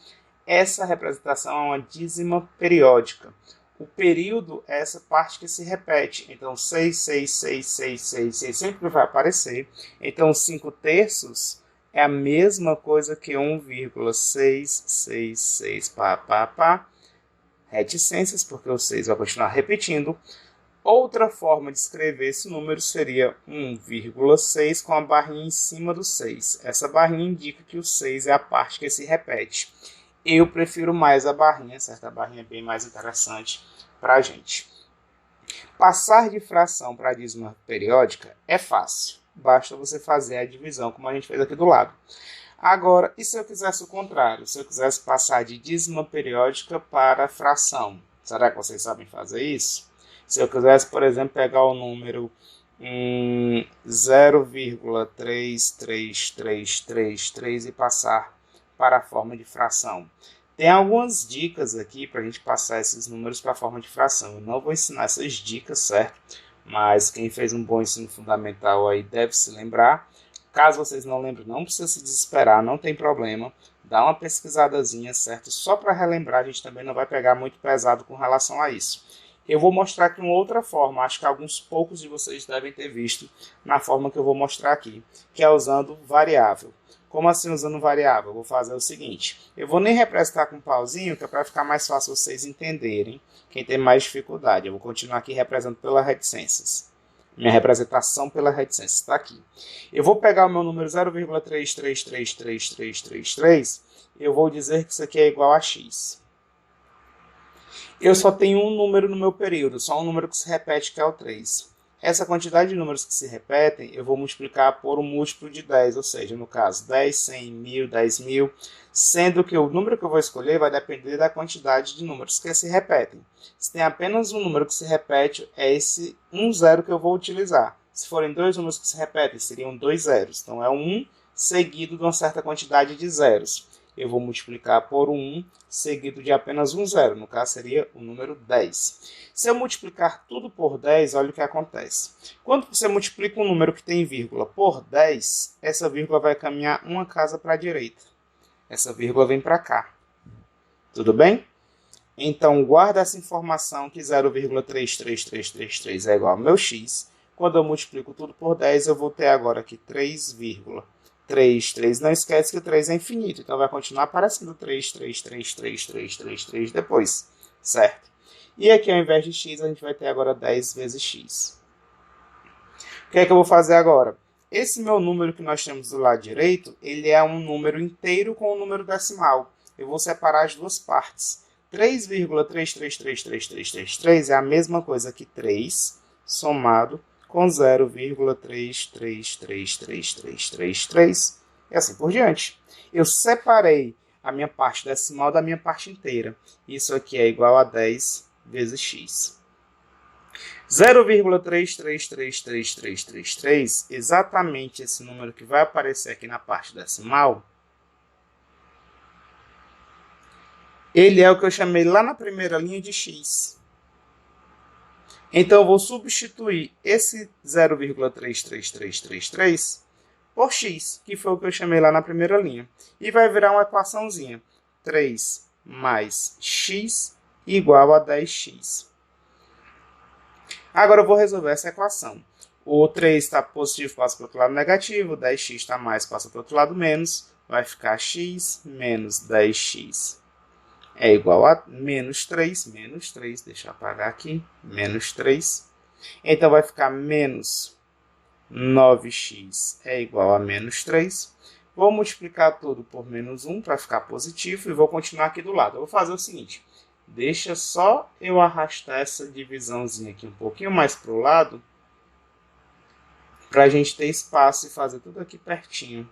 Essa representação é uma dízima periódica. O período é essa parte que se repete. Então, 6, 6, 6, 6, 6, 6 sempre vai aparecer. Então, 5/3 é a mesma coisa que 1,666. Pá. Reticências, porque o 6 vai continuar repetindo. Outra forma de escrever esse número seria 1,6 com a barrinha em cima do 6. Essa barrinha indica que o 6 é a parte que se repete. Eu prefiro mais a barrinha, certo? A barrinha é bem mais interessante para a gente. Passar de fração para dízima periódica é fácil. Basta você fazer a divisão, como a gente fez aqui do lado. Agora, e se eu quisesse o contrário? Se eu quisesse passar de dízima periódica para fração? Será que vocês sabem fazer isso? Se eu quisesse, por exemplo, pegar o número 0,3333 e passar para a forma de fração. Tem algumas dicas aqui para a gente passar esses números para a forma de fração. Eu não vou ensinar essas dicas, certo? Mas quem fez um bom ensino fundamental aí deve se lembrar. Caso vocês não lembrem, não precisa se desesperar, não tem problema. Dá uma pesquisadazinha, certo? Só para relembrar, a gente também não vai pegar muito pesado com relação a isso. Eu vou mostrar aqui uma outra forma, acho que alguns poucos de vocês devem ter visto na forma que eu vou mostrar aqui, que é usando variável. Como assim usando variável? Eu vou fazer o seguinte, eu vou nem representar com um pauzinho, que é para ficar mais fácil vocês entenderem, quem tem mais dificuldade. Eu vou continuar aqui representando pela reticências. Minha representação pela reticência está aqui. Eu vou pegar o meu número 0,33333333, eu vou dizer que isso aqui é igual a x. Eu só tenho um número no meu período, só um número que se repete, que é o 3. Essa quantidade de números que se repetem, eu vou multiplicar por um múltiplo de 10, ou seja, no caso, 10, 100, 1000, 10.000, sendo que o número que eu vou escolher vai depender da quantidade de números que se repetem. Se tem apenas um número que se repete, é esse 1 zero que eu vou utilizar. Se forem dois números que se repetem, seriam 2 zeros. Então, é 1 seguido de uma certa quantidade de zeros. Eu vou multiplicar por 1 seguido de apenas um zero, no caso seria o número 10. Se eu multiplicar tudo por 10, olha o que acontece. Quando você multiplica um número que tem vírgula por 10, essa vírgula vai caminhar uma casa para a direita. Essa vírgula vem para cá. Tudo bem? Então, guarda essa informação que 0,33333 é igual ao meu x. Quando eu multiplico tudo por 10, eu vou ter agora aqui 3,3. Não esquece que o 3 é infinito, então vai continuar aparecendo 3 depois, certo? E aqui, ao invés de x, a gente vai ter agora 10 vezes x. O que é que eu vou fazer agora? Esse meu número que nós temos do lado direito, ele é um número inteiro com um número decimal. Eu vou separar as duas partes. 3,333333 é a mesma coisa que 3 somado com 0,33333333 e assim por diante. Eu separei a minha parte decimal da minha parte inteira. Isso aqui é igual a 10 vezes x. 0,333333, exatamente esse número que vai aparecer aqui na parte decimal, ele é o que eu chamei lá na primeira linha de x. Então, eu vou substituir esse 0,33333 por x, que foi o que eu chamei lá na primeira linha. E vai virar uma equaçãozinha. 3 mais x igual a 10x. Agora eu vou resolver essa equação. O 3 está positivo, passa para o outro lado negativo. O 10x está mais, passa para o outro lado menos. Vai ficar x menos 10x. É igual a menos 3, deixa eu apagar aqui, menos 3. Então, vai ficar menos 9x é igual a menos 3. Vou multiplicar tudo por menos 1 para ficar positivo e vou continuar aqui do lado. Eu vou fazer o seguinte, deixa só eu arrastar essa divisãozinha aqui um pouquinho mais para o lado, para a gente ter espaço e fazer tudo aqui pertinho.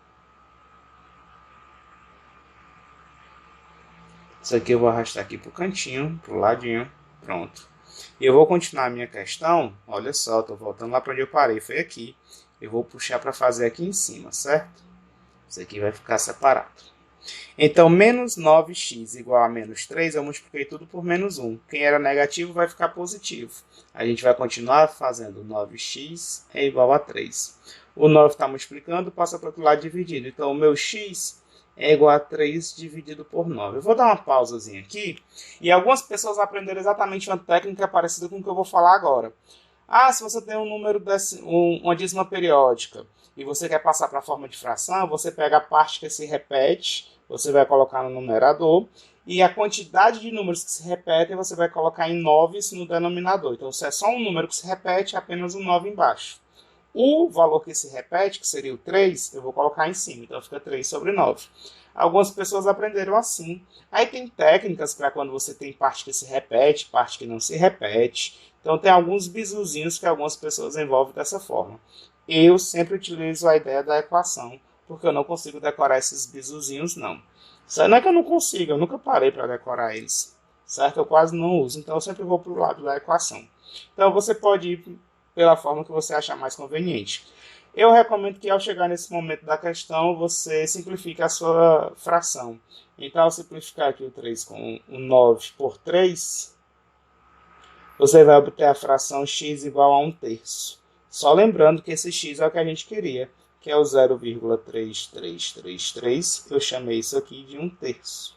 Isso aqui eu vou arrastar aqui para o cantinho, para o ladinho, pronto. E eu vou continuar a minha questão, olha só, estou voltando lá para onde eu parei, foi aqui. Eu vou puxar para fazer aqui em cima, certo? Isso aqui vai ficar separado. Então, menos 9x igual a menos 3, eu multipliquei tudo por menos 1. Quem era negativo vai ficar positivo. A gente vai continuar fazendo 9x é igual a 3. O 9 está multiplicando, passa para o outro lado dividido. Então, o meu x é igual a 3 dividido por 9. Eu vou dar uma pausazinha aqui. E algumas pessoas aprenderam exatamente uma técnica parecida com o que eu vou falar agora. Se você tem um número, uma dízima periódica, e você quer passar para a forma de fração, você pega a parte que se repete, você vai colocar no numerador, e a quantidade de números que se repetem, você vai colocar em 9 no denominador. Então, se é só um número que se repete, é apenas um 9 embaixo. O valor que se repete, que seria o 3, eu vou colocar em cima. Então, fica 3 sobre 9. Algumas pessoas aprenderam assim. Aí tem técnicas para quando você tem parte que se repete, parte que não se repete. Então, tem alguns bisuzinhos que algumas pessoas envolvem dessa forma. Eu sempre utilizo a ideia da equação, porque eu não consigo decorar esses bisuzinhos, não. Não é que eu não consigo, eu nunca parei para decorar eles. Certo? Eu quase não uso, então eu sempre vou para o lado da equação. Então, você pode ir pela forma que você achar mais conveniente. Eu recomendo que ao chegar nesse momento da questão, você simplifique a sua fração. Então, ao simplificar aqui o 3 com o 9 por 3, você vai obter a fração x igual a 1/3. Só lembrando que esse x é o que a gente queria, que é o 0,3333. Eu chamei isso aqui de 1/3.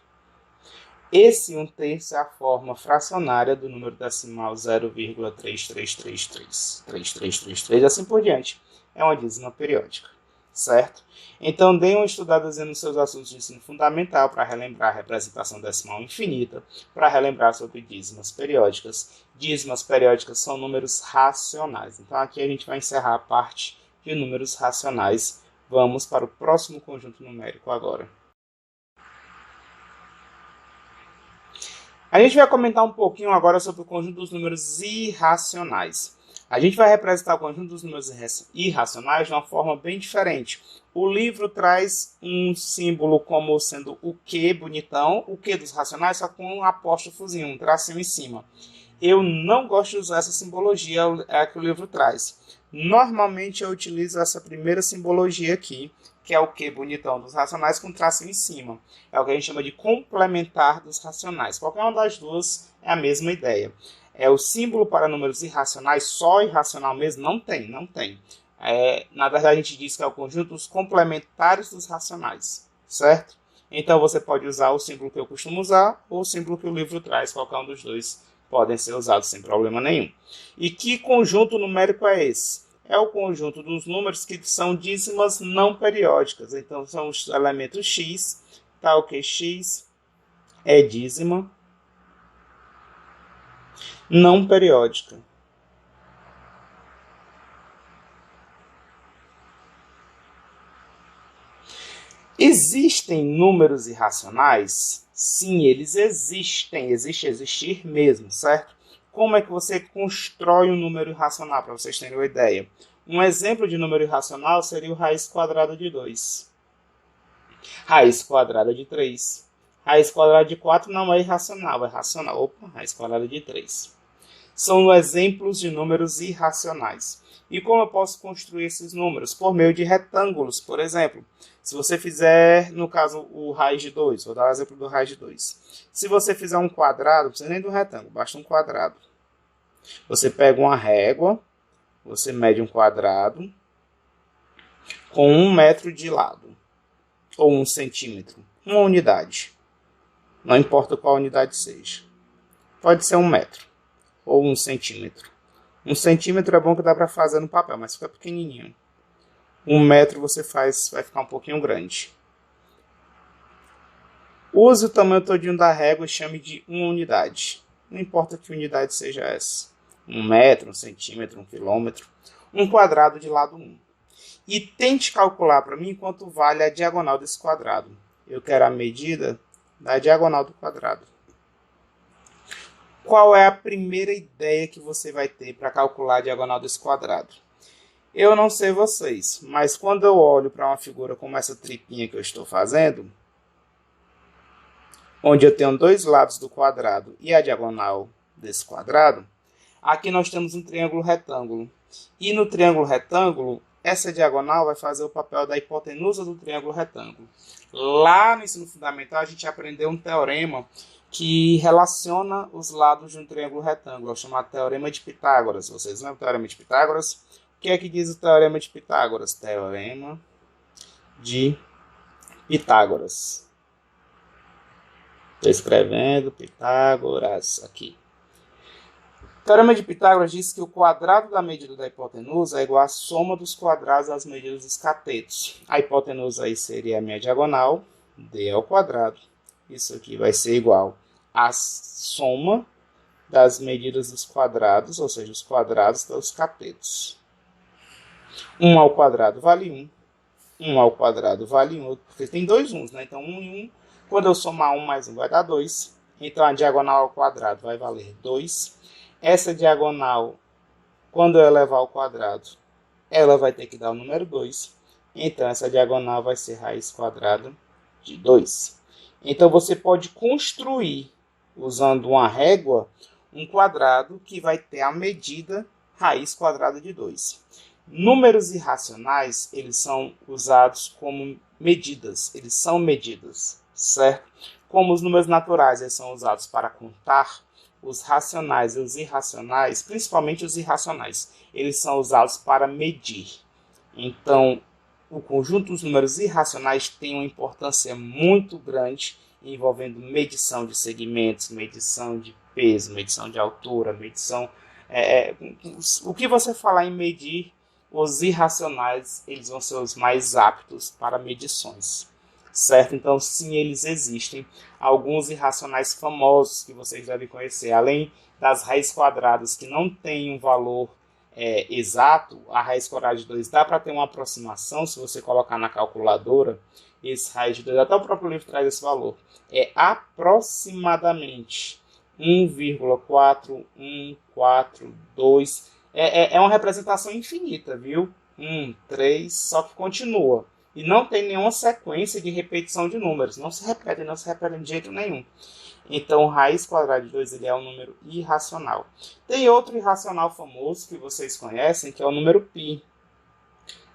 Esse 1/3 é a forma fracionária do número decimal 0,33333333 e assim por diante. É uma dízima periódica, certo? Então, dê uma estudadazinha nos seus assuntos de ensino fundamental para relembrar a representação decimal infinita, para relembrar sobre dízimas periódicas. Dízimas periódicas são números racionais. Então, aqui a gente vai encerrar a parte de números racionais. Vamos para o próximo conjunto numérico agora. A gente vai comentar um pouquinho agora sobre o conjunto dos números irracionais. A gente vai representar o conjunto dos números irracionais de uma forma bem diferente. O livro traz um símbolo como sendo o Q bonitão, o Q dos racionais, só com um apóstrofozinho, um tracinho em cima. Eu não gosto de usar essa simbologia, é a que o livro traz. Normalmente eu utilizo essa primeira simbologia aqui, que é o Q bonitão dos racionais com tracinho em cima. É o que a gente chama de complementar dos racionais. Qualquer uma das duas é a mesma ideia. É o símbolo para números irracionais, só irracional mesmo? Não tem. Na verdade, a gente diz que é o conjunto dos complementares dos racionais, certo? Então, você pode usar o símbolo que eu costumo usar ou o símbolo que o livro traz. Qualquer um dos dois podem ser usados sem problema nenhum. E que conjunto numérico é esse? É o conjunto dos números que são dízimas não periódicas. Então, são os elementos x, tal que x é dízima não periódica. Existem números irracionais? Sim, eles existem. Existir mesmo, certo? Como é que você constrói um número irracional, para vocês terem uma ideia? Um exemplo de número irracional seria o raiz quadrada de 2. Raiz quadrada de 3. Raiz quadrada de 4 não é irracional, é racional. Opa, raiz quadrada de 3. São exemplos de números irracionais. E como eu posso construir esses números? Por meio de retângulos, por exemplo. Se você fizer, no caso, o raiz de 2, vou dar o exemplo do raiz de 2. Se você fizer um quadrado, não precisa nem do retângulo, basta um quadrado. Você pega uma régua, você mede um quadrado com 1 metro de lado, ou 1 centímetro, uma unidade. Não importa qual unidade seja. Pode ser 1 metro ou 1 centímetro. 1 centímetro é bom que dá para fazer no papel, mas fica pequenininho. 1 metro você faz, vai ficar um pouquinho grande. Use o tamanho todinho da régua e chame de 1 unidade. Não importa que unidade seja essa. 1 metro, 1 centímetro, 1 quilômetro. Um quadrado de lado 1. E tente calcular para mim quanto vale a diagonal desse quadrado. Eu quero a medida da diagonal do quadrado. Qual é a primeira ideia que você vai ter para calcular a diagonal desse quadrado? Eu não sei vocês, mas quando eu olho para uma figura como essa tripinha que eu estou fazendo, onde eu tenho dois lados do quadrado e a diagonal desse quadrado, aqui nós temos um triângulo retângulo. E no triângulo retângulo, essa diagonal vai fazer o papel da hipotenusa do triângulo retângulo. Lá no ensino fundamental, a gente aprendeu um teorema que relaciona os lados de um triângulo retângulo, é chamado Teorema de Pitágoras. Vocês lembram do Teorema de Pitágoras? O que é que diz o Teorema de Pitágoras? Teorema de Pitágoras. Estou escrevendo Pitágoras aqui. O Teorema de Pitágoras diz que o quadrado da medida da hipotenusa é igual à soma dos quadrados das medidas dos catetos. A hipotenusa aí seria a minha diagonal, d ao quadrado. Isso aqui vai ser igual à soma das medidas dos quadrados, ou seja, os quadrados dos catetos. 1 ao quadrado vale 1. 1 ao quadrado vale 1, porque tem dois 1's, né? Então 1 e 1, quando eu somar 1 mais 1 vai dar 2. Então a diagonal ao quadrado vai valer 2. Essa diagonal, quando eu elevar ao quadrado, ela vai ter que dar o número 2. Então essa diagonal vai ser raiz quadrada de 2. Então você pode construir, usando uma régua, um quadrado que vai ter a medida raiz quadrada de 2. Números irracionais, eles são usados como medidas, eles são medidas, certo? Como os números naturais, eles são usados para contar, os racionais e os irracionais, principalmente os irracionais, eles são usados para medir. Então, o conjunto dos números irracionais tem uma importância muito grande envolvendo medição de segmentos, medição de peso, medição de altura, medição... o que você falar em medir, os irracionais eles vão ser os mais aptos para medições, certo? Então, sim, eles existem. Alguns irracionais famosos que vocês devem conhecer, além das raízes quadradas que não tem um valor exato, a raiz quadrada de 2 dá para ter uma aproximação, se você colocar na calculadora, esse raiz de 2, até o próprio livro traz esse valor, é aproximadamente 1,4142, é uma representação infinita, viu? 3, só que continua. E não tem nenhuma sequência de repetição de números, não se repetem de jeito nenhum. Então, raiz quadrada de 2 ele é um número irracional. Tem outro irracional famoso que vocês conhecem, que é o número π.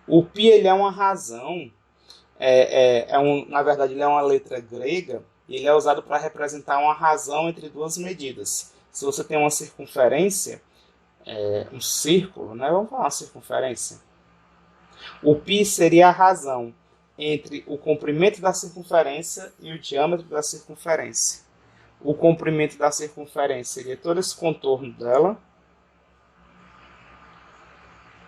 O π ele é uma razão, na verdade ele é uma letra grega, e ele é usado para representar uma razão entre duas medidas. Se você tem uma circunferência, um círculo, né? Vamos falar uma circunferência. O π seria a razão entre o comprimento da circunferência e o diâmetro da circunferência. O comprimento da circunferência seria todo esse contorno dela.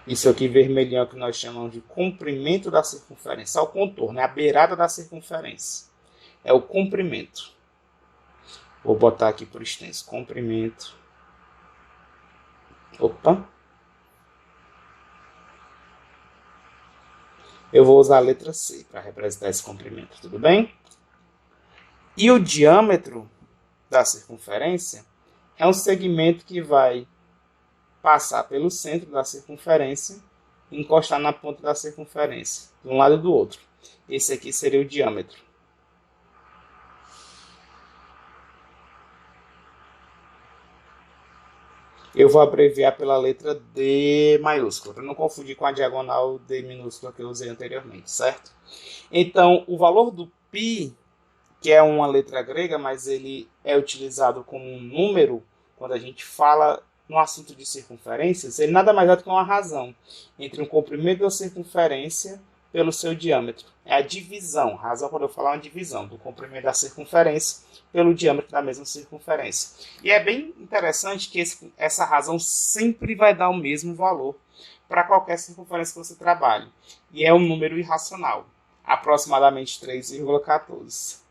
Isso aqui vermelhinho é o que nós chamamos de comprimento da circunferência. É o contorno, é a beirada da circunferência. É o comprimento. Vou botar aqui por extenso. Comprimento. Opa. Eu vou usar a letra C para representar esse comprimento, tudo bem? E o diâmetro da circunferência é um segmento que vai passar pelo centro da circunferência e encostar na ponta da circunferência, de um lado e do outro. Esse aqui seria o diâmetro. Eu vou abreviar pela letra D maiúscula, para não confundir com a diagonal D minúscula que eu usei anteriormente, certo? Então, o valor do π, que é uma letra grega, mas ele é utilizado como um número quando a gente fala no assunto de circunferências, ele nada mais é do que uma razão entre um comprimento da circunferência pelo seu diâmetro. É a divisão, razão quando eu falar uma divisão do comprimento da circunferência pelo diâmetro da mesma circunferência. E é bem interessante que essa razão sempre vai dar o mesmo valor para qualquer circunferência que você trabalhe. E é um número irracional, aproximadamente 3,14.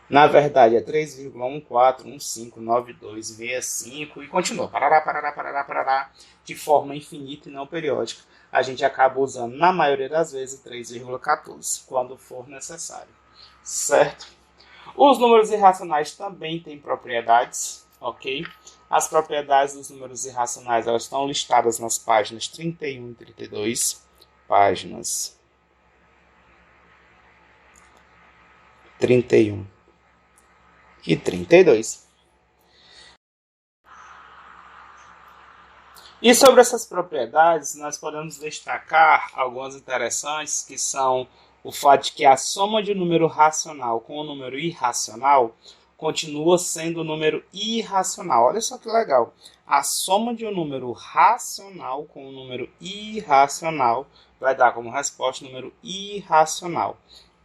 Na verdade, é 3,14159265 e continua, parará, de forma infinita e não periódica. A gente acaba usando, na maioria das vezes, 3,14, quando for necessário, certo? Os números irracionais também têm propriedades, ok? As propriedades dos números irracionais elas estão listadas nas páginas 31 e 32, páginas 31 e 32. E sobre essas propriedades, nós podemos destacar algumas interessantes, que são o fato de que a soma de um número racional com um número irracional continua sendo um número irracional. Olha só que legal. A soma de um número racional com um número irracional vai dar como resposta um número irracional.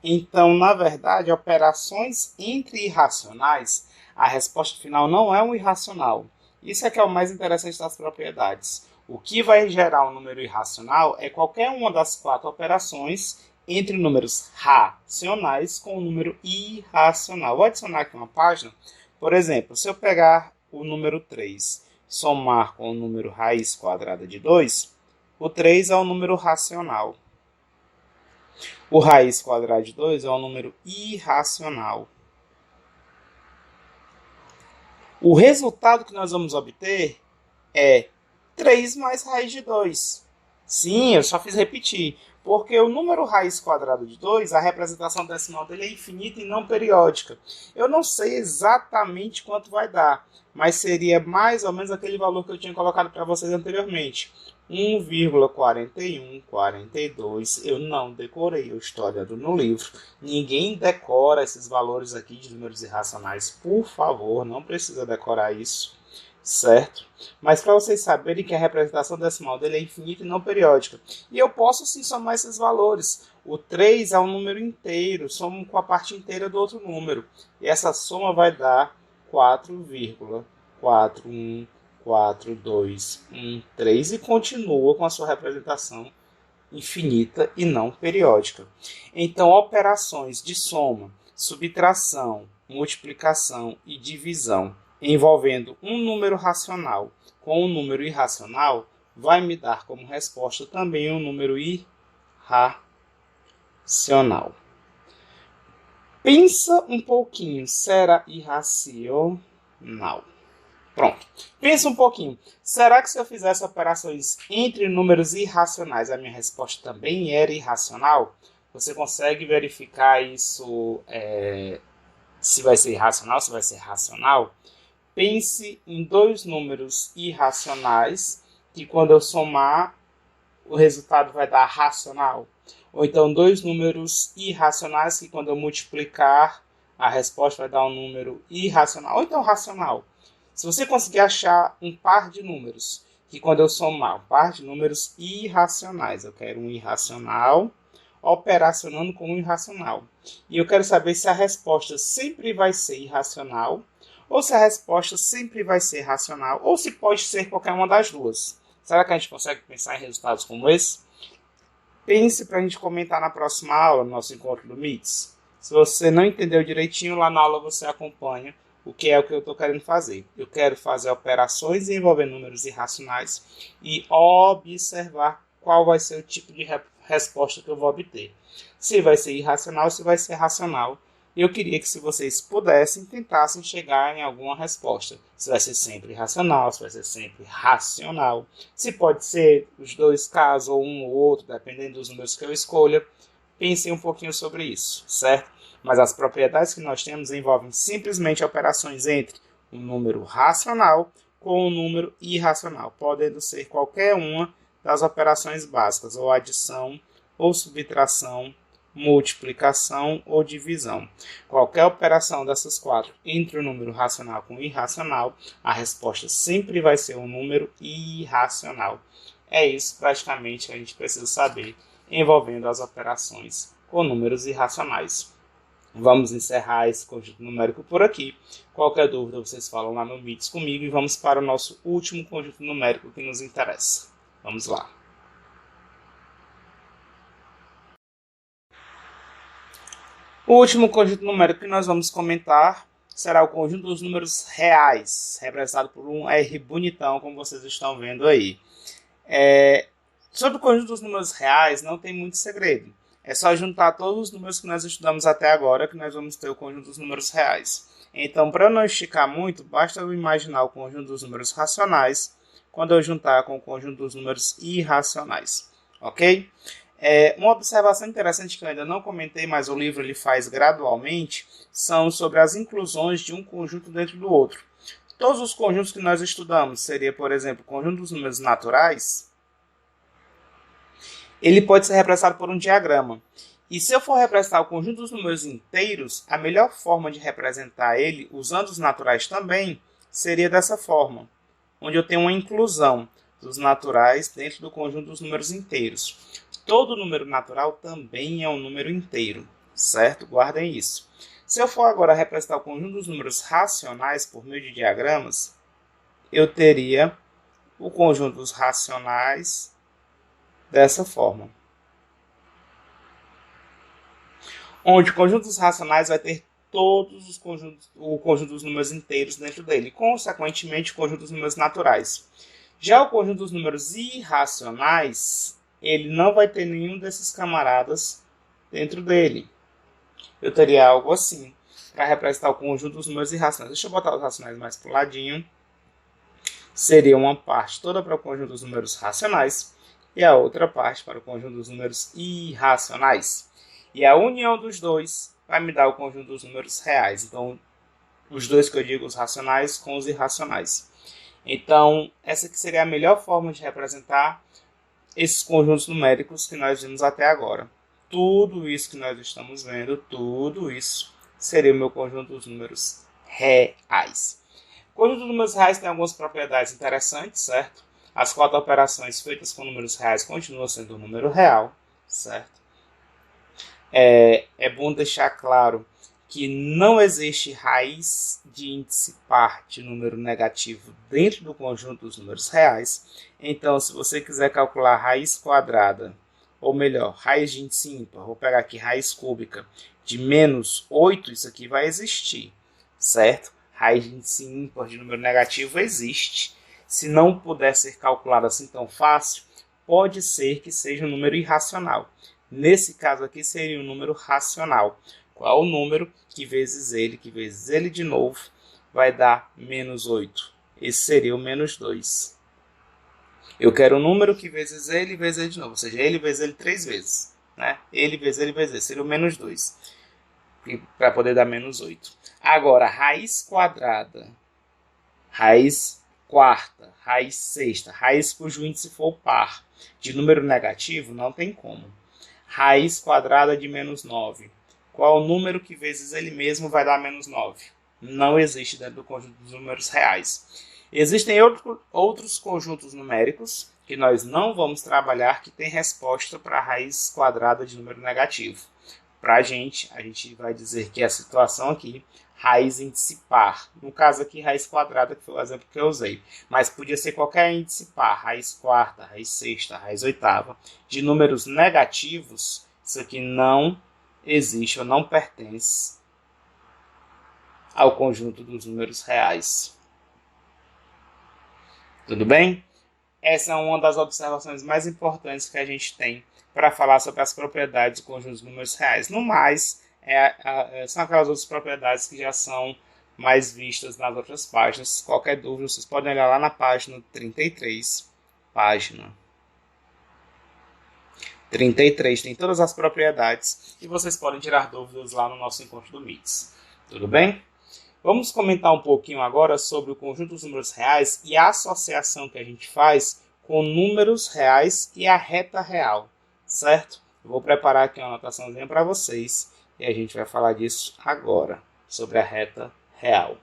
Então, na verdade, operações entre irracionais, a resposta final não é um irracional. Isso é que é o mais interessante das propriedades. O que vai gerar um número irracional é qualquer uma das 4 operações entre números racionais com um número irracional. Vou adicionar aqui uma página. Por exemplo, se eu pegar o número 3, somar com o número raiz quadrada de 2, o 3 é um número racional. O raiz quadrada de 2 é um número irracional. O resultado que nós vamos obter é 3 mais raiz de 2. Sim, eu só fiz repetir. Porque o número raiz quadrada de 2, a representação decimal dele é infinita e não periódica. Eu não sei exatamente quanto vai dar, mas seria mais ou menos aquele valor que eu tinha colocado para vocês anteriormente. 1,4142. Eu não decorei, eu estou olhando no livro. Ninguém decora esses valores aqui de números irracionais. Por favor, não precisa decorar isso, certo? Mas para vocês saberem que a representação decimal dele é infinita e não periódica. E eu posso sim somar esses valores. O 3 é um número inteiro, soma com a parte inteira do outro número. E essa soma vai dar 4,41421,3 e continua com a sua representação infinita e não periódica. Então, operações de soma, subtração, multiplicação e divisão envolvendo um número racional com um número irracional vai me dar como resposta também um número irracional. Pensa um pouquinho, será irracional? Pronto. Pensa um pouquinho. Será que se eu fizesse operações entre números irracionais, a minha resposta também era irracional? Você consegue verificar isso, se vai ser irracional, se vai ser racional? Pense em dois números irracionais, que quando eu somar, o resultado vai dar racional. Ou então dois números irracionais, que quando eu multiplicar, a resposta vai dar um número irracional. Ou então racional. Se você conseguir achar um par de números, que quando eu somar, um par de números irracionais, eu quero um irracional operacionando com um irracional. E eu quero saber se a resposta sempre vai ser irracional, ou se a resposta sempre vai ser racional, ou se pode ser qualquer uma das duas. Será que a gente consegue pensar em resultados como esse? Pense para a gente comentar na próxima aula, no nosso encontro do MITS. Se você não entendeu direitinho, lá na aula você acompanha o que eu estou querendo fazer. Eu quero fazer operações envolvendo números irracionais e observar qual vai ser o tipo de resposta que eu vou obter. Se vai ser irracional, se vai ser racional. Eu queria que, se vocês pudessem, tentassem chegar em alguma resposta. Se vai ser sempre irracional, se vai ser sempre racional. Se pode ser os dois casos, ou um ou outro, dependendo dos números que eu escolha. Pensem um pouquinho sobre isso, certo? Mas as propriedades que nós temos envolvem simplesmente operações entre um número racional com um número irracional, podendo ser qualquer uma das operações básicas, ou adição, ou subtração, multiplicação ou divisão. Qualquer operação dessas quatro entre o número racional com o irracional, a resposta sempre vai ser um número irracional. É isso praticamente que a gente precisa saber envolvendo as operações com números irracionais. Vamos encerrar esse conjunto numérico por aqui. Qualquer dúvida vocês falam lá no MITS comigo e vamos para o nosso último conjunto numérico que nos interessa. Vamos lá. O último conjunto numérico que nós vamos comentar será o conjunto dos números reais, representado por um R bonitão, como vocês estão vendo aí. Sobre o conjunto dos números reais, não tem muito segredo. É só juntar todos os números que nós estudamos até agora, que nós vamos ter o conjunto dos números reais. Então, para não esticar muito, basta eu imaginar o conjunto dos números racionais quando eu juntar com o conjunto dos números irracionais. Ok? Uma observação interessante que eu ainda não comentei, mas o livro ele faz gradualmente, são sobre as inclusões de um conjunto dentro do outro. Todos os conjuntos que nós estudamos, seria, por exemplo, o conjunto dos números naturais, ele pode ser representado por um diagrama. E se eu for representar o conjunto dos números inteiros, a melhor forma de representar ele, usando os naturais também, seria dessa forma, onde eu tenho uma inclusão dos naturais dentro do conjunto dos números inteiros. Todo número natural também é um número inteiro, certo? Guardem isso. Se eu for agora representar o conjunto dos números racionais por meio de diagramas, eu teria o conjunto dos racionais dessa forma. Onde o conjunto dos racionais vai ter todos os conjuntos, o conjunto dos números inteiros dentro dele, e, consequentemente, o conjunto dos números naturais. Já o conjunto dos números irracionais, ele não vai ter nenhum desses camaradas dentro dele. Eu teria algo assim, para representar o conjunto dos números irracionais. Deixa eu botar os racionais mais para o ladinho. Seria uma parte toda para o conjunto dos números racionais e a outra parte para o conjunto dos números irracionais. E a união dos dois vai me dar o conjunto dos números reais. Então, os dois que eu digo, os racionais com os irracionais. Então, essa aqui seria a melhor forma de representar esses conjuntos numéricos que nós vimos até agora. Tudo isso que nós estamos vendo, tudo isso seria o meu conjunto dos números reais. O conjunto dos números reais tem algumas propriedades interessantes, certo? As 4 operações feitas com números reais continuam sendo um número real, certo? É bom deixar claro que não existe raiz de índice par de número negativo dentro do conjunto dos números reais. Então, se você quiser calcular raiz quadrada, ou melhor, raiz de índice ímpar, vou pegar aqui raiz cúbica de menos 8, isso aqui vai existir, certo? Raiz de índice ímpar de número negativo existe. Se não puder ser calculado assim tão fácil, pode ser que seja um número irracional. Nesse caso aqui seria um número racional. Qual o número que vezes ele de novo, vai dar menos 8. Esse seria o menos 2. Eu quero um número que vezes ele de novo, ou seja, ele vezes ele 3 vezes. Né? Ele vezes ele, seria o menos 2, para poder dar menos 8. Agora, raiz quadrada, raiz quarta, raiz sexta, raiz cujo índice for par, de número negativo, não tem como. Raiz quadrada de menos 9. Qual o número que vezes ele mesmo vai dar menos 9? Não existe dentro do conjunto dos números reais. Existem outros conjuntos numéricos que nós não vamos trabalhar que tem resposta para a raiz quadrada de número negativo. Para a gente vai dizer que a situação aqui, raiz índice par. No caso aqui, raiz quadrada, que foi o exemplo que eu usei. Mas podia ser qualquer índice par, raiz quarta, raiz sexta, raiz oitava. De números negativos, isso aqui não existe ou não pertence ao conjunto dos números reais. Tudo bem? Essa é uma das observações mais importantes que a gente tem para falar sobre as propriedades do conjunto dos números reais. No mais, são aquelas outras propriedades que já são mais vistas nas outras páginas. Qualquer dúvida, vocês podem olhar lá na página 33. Página 33 tem todas as propriedades e vocês podem tirar dúvidas lá no nosso encontro do MITS. Tudo bem? Vamos comentar um pouquinho agora sobre o conjunto dos números reais e a associação que a gente faz com números reais e a reta real, certo? Eu vou preparar aqui uma anotaçãozinha para vocês e a gente vai falar disso agora, sobre a reta real.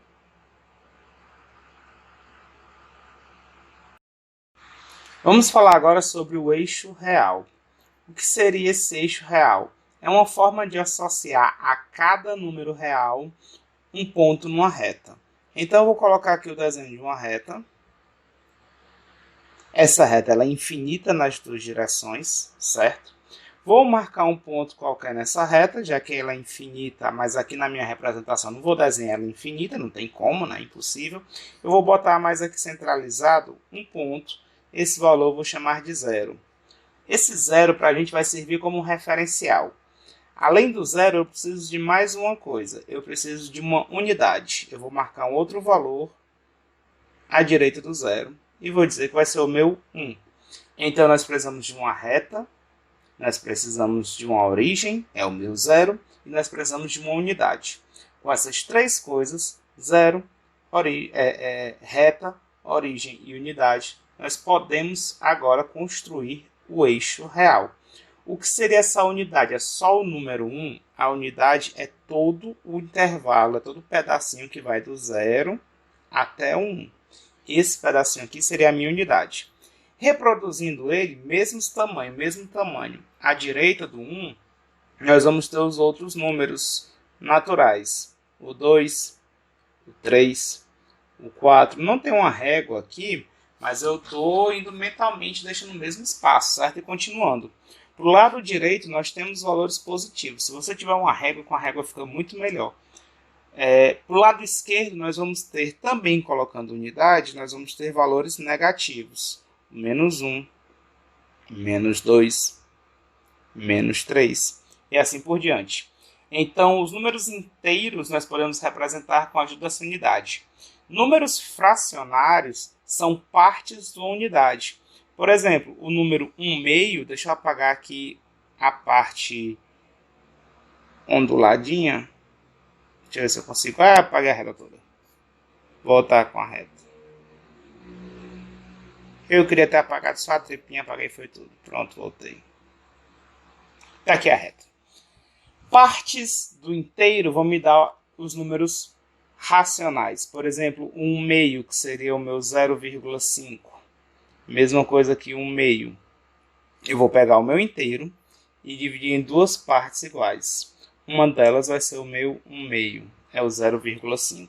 Vamos falar agora sobre o eixo real. O que seria esse eixo real? É uma forma de associar a cada número real um ponto numa reta. Então, eu vou colocar aqui o desenho de uma reta. Essa reta ela é infinita nas duas direções, certo? Vou marcar um ponto qualquer nessa reta, já que ela é infinita, mas aqui na minha representação não vou desenhar ela infinita, não tem como, né? Impossível. Eu vou botar mais aqui centralizado um ponto. Esse valor eu vou chamar de 0. Esse 0 para a gente vai servir como um referencial. Além do 0, eu preciso de mais uma coisa. Eu preciso de uma unidade. Eu vou marcar um outro valor à direita do 0 e vou dizer que vai ser o meu 1. Então, nós precisamos de uma reta, nós precisamos de uma origem, é o meu 0, e nós precisamos de uma unidade. Com essas três coisas, 0, reta, origem e unidade, nós podemos agora construir o eixo real. O que seria essa unidade? É só o número 1. A unidade é todo o intervalo, é todo o pedacinho que vai do 0 até o 1. Esse pedacinho aqui seria a minha unidade. Reproduzindo ele, mesmo tamanho. À direita do 1, nós vamos ter os outros números naturais. O 2, o 3, o 4. Não tem uma régua aqui, mas eu estou indo mentalmente deixando o mesmo espaço, certo? E continuando. Para o lado direito, nós temos valores positivos. Se você tiver uma régua, com a régua fica muito melhor. Para o lado esquerdo, nós vamos ter, também colocando unidade, nós vamos ter valores negativos. Menos 1, menos 2, menos 3, e assim por diante. Então, os números inteiros nós podemos representar com a ajuda dessa unidade. Números fracionários são partes de uma unidade. Por exemplo, o número 1/2, deixa eu apagar aqui a parte onduladinha. Deixa eu ver se eu consigo. Apaguei a reta toda. Voltar com a reta. Eu queria ter apagado só a tripinha, apaguei foi tudo. Pronto, voltei. Tá aqui a reta. Partes do inteiro vão me dar os números racionais. Por exemplo, 1/2, que seria o meu 0,5. Mesma coisa que 1/2. Eu vou pegar o meu inteiro e dividir em duas partes iguais. Uma delas vai ser o meu 1/2, é o 0,5.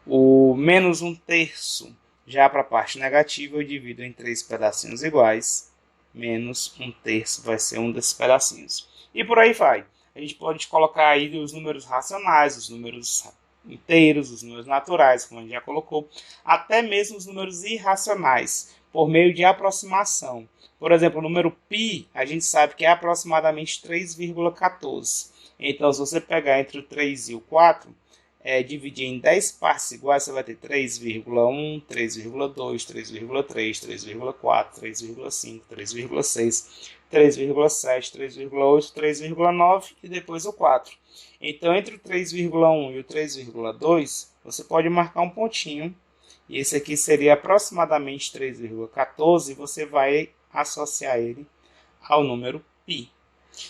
O menos 1/3, já para a parte negativa, eu divido em 3 pedacinhos iguais. Menos 1/3 vai ser um desses pedacinhos. E por aí vai. A gente pode colocar aí os números racionais, os números inteiros, os números naturais, como a gente já colocou, até mesmo os números irracionais, por meio de aproximação. Por exemplo, o número π, a gente sabe que é aproximadamente 3,14. Então, se você pegar entre o 3 e o 4, dividir em 10 partes iguais, você vai ter 3,1, 3,2, 3,3, 3,4, 3,5, 3,6, 3,7, 3,8, 3,9 e depois o 4. Então, entre o 3,1 e o 3,2, você pode marcar um pontinho. E esse aqui seria aproximadamente 3,14 e você vai associar ele ao número π.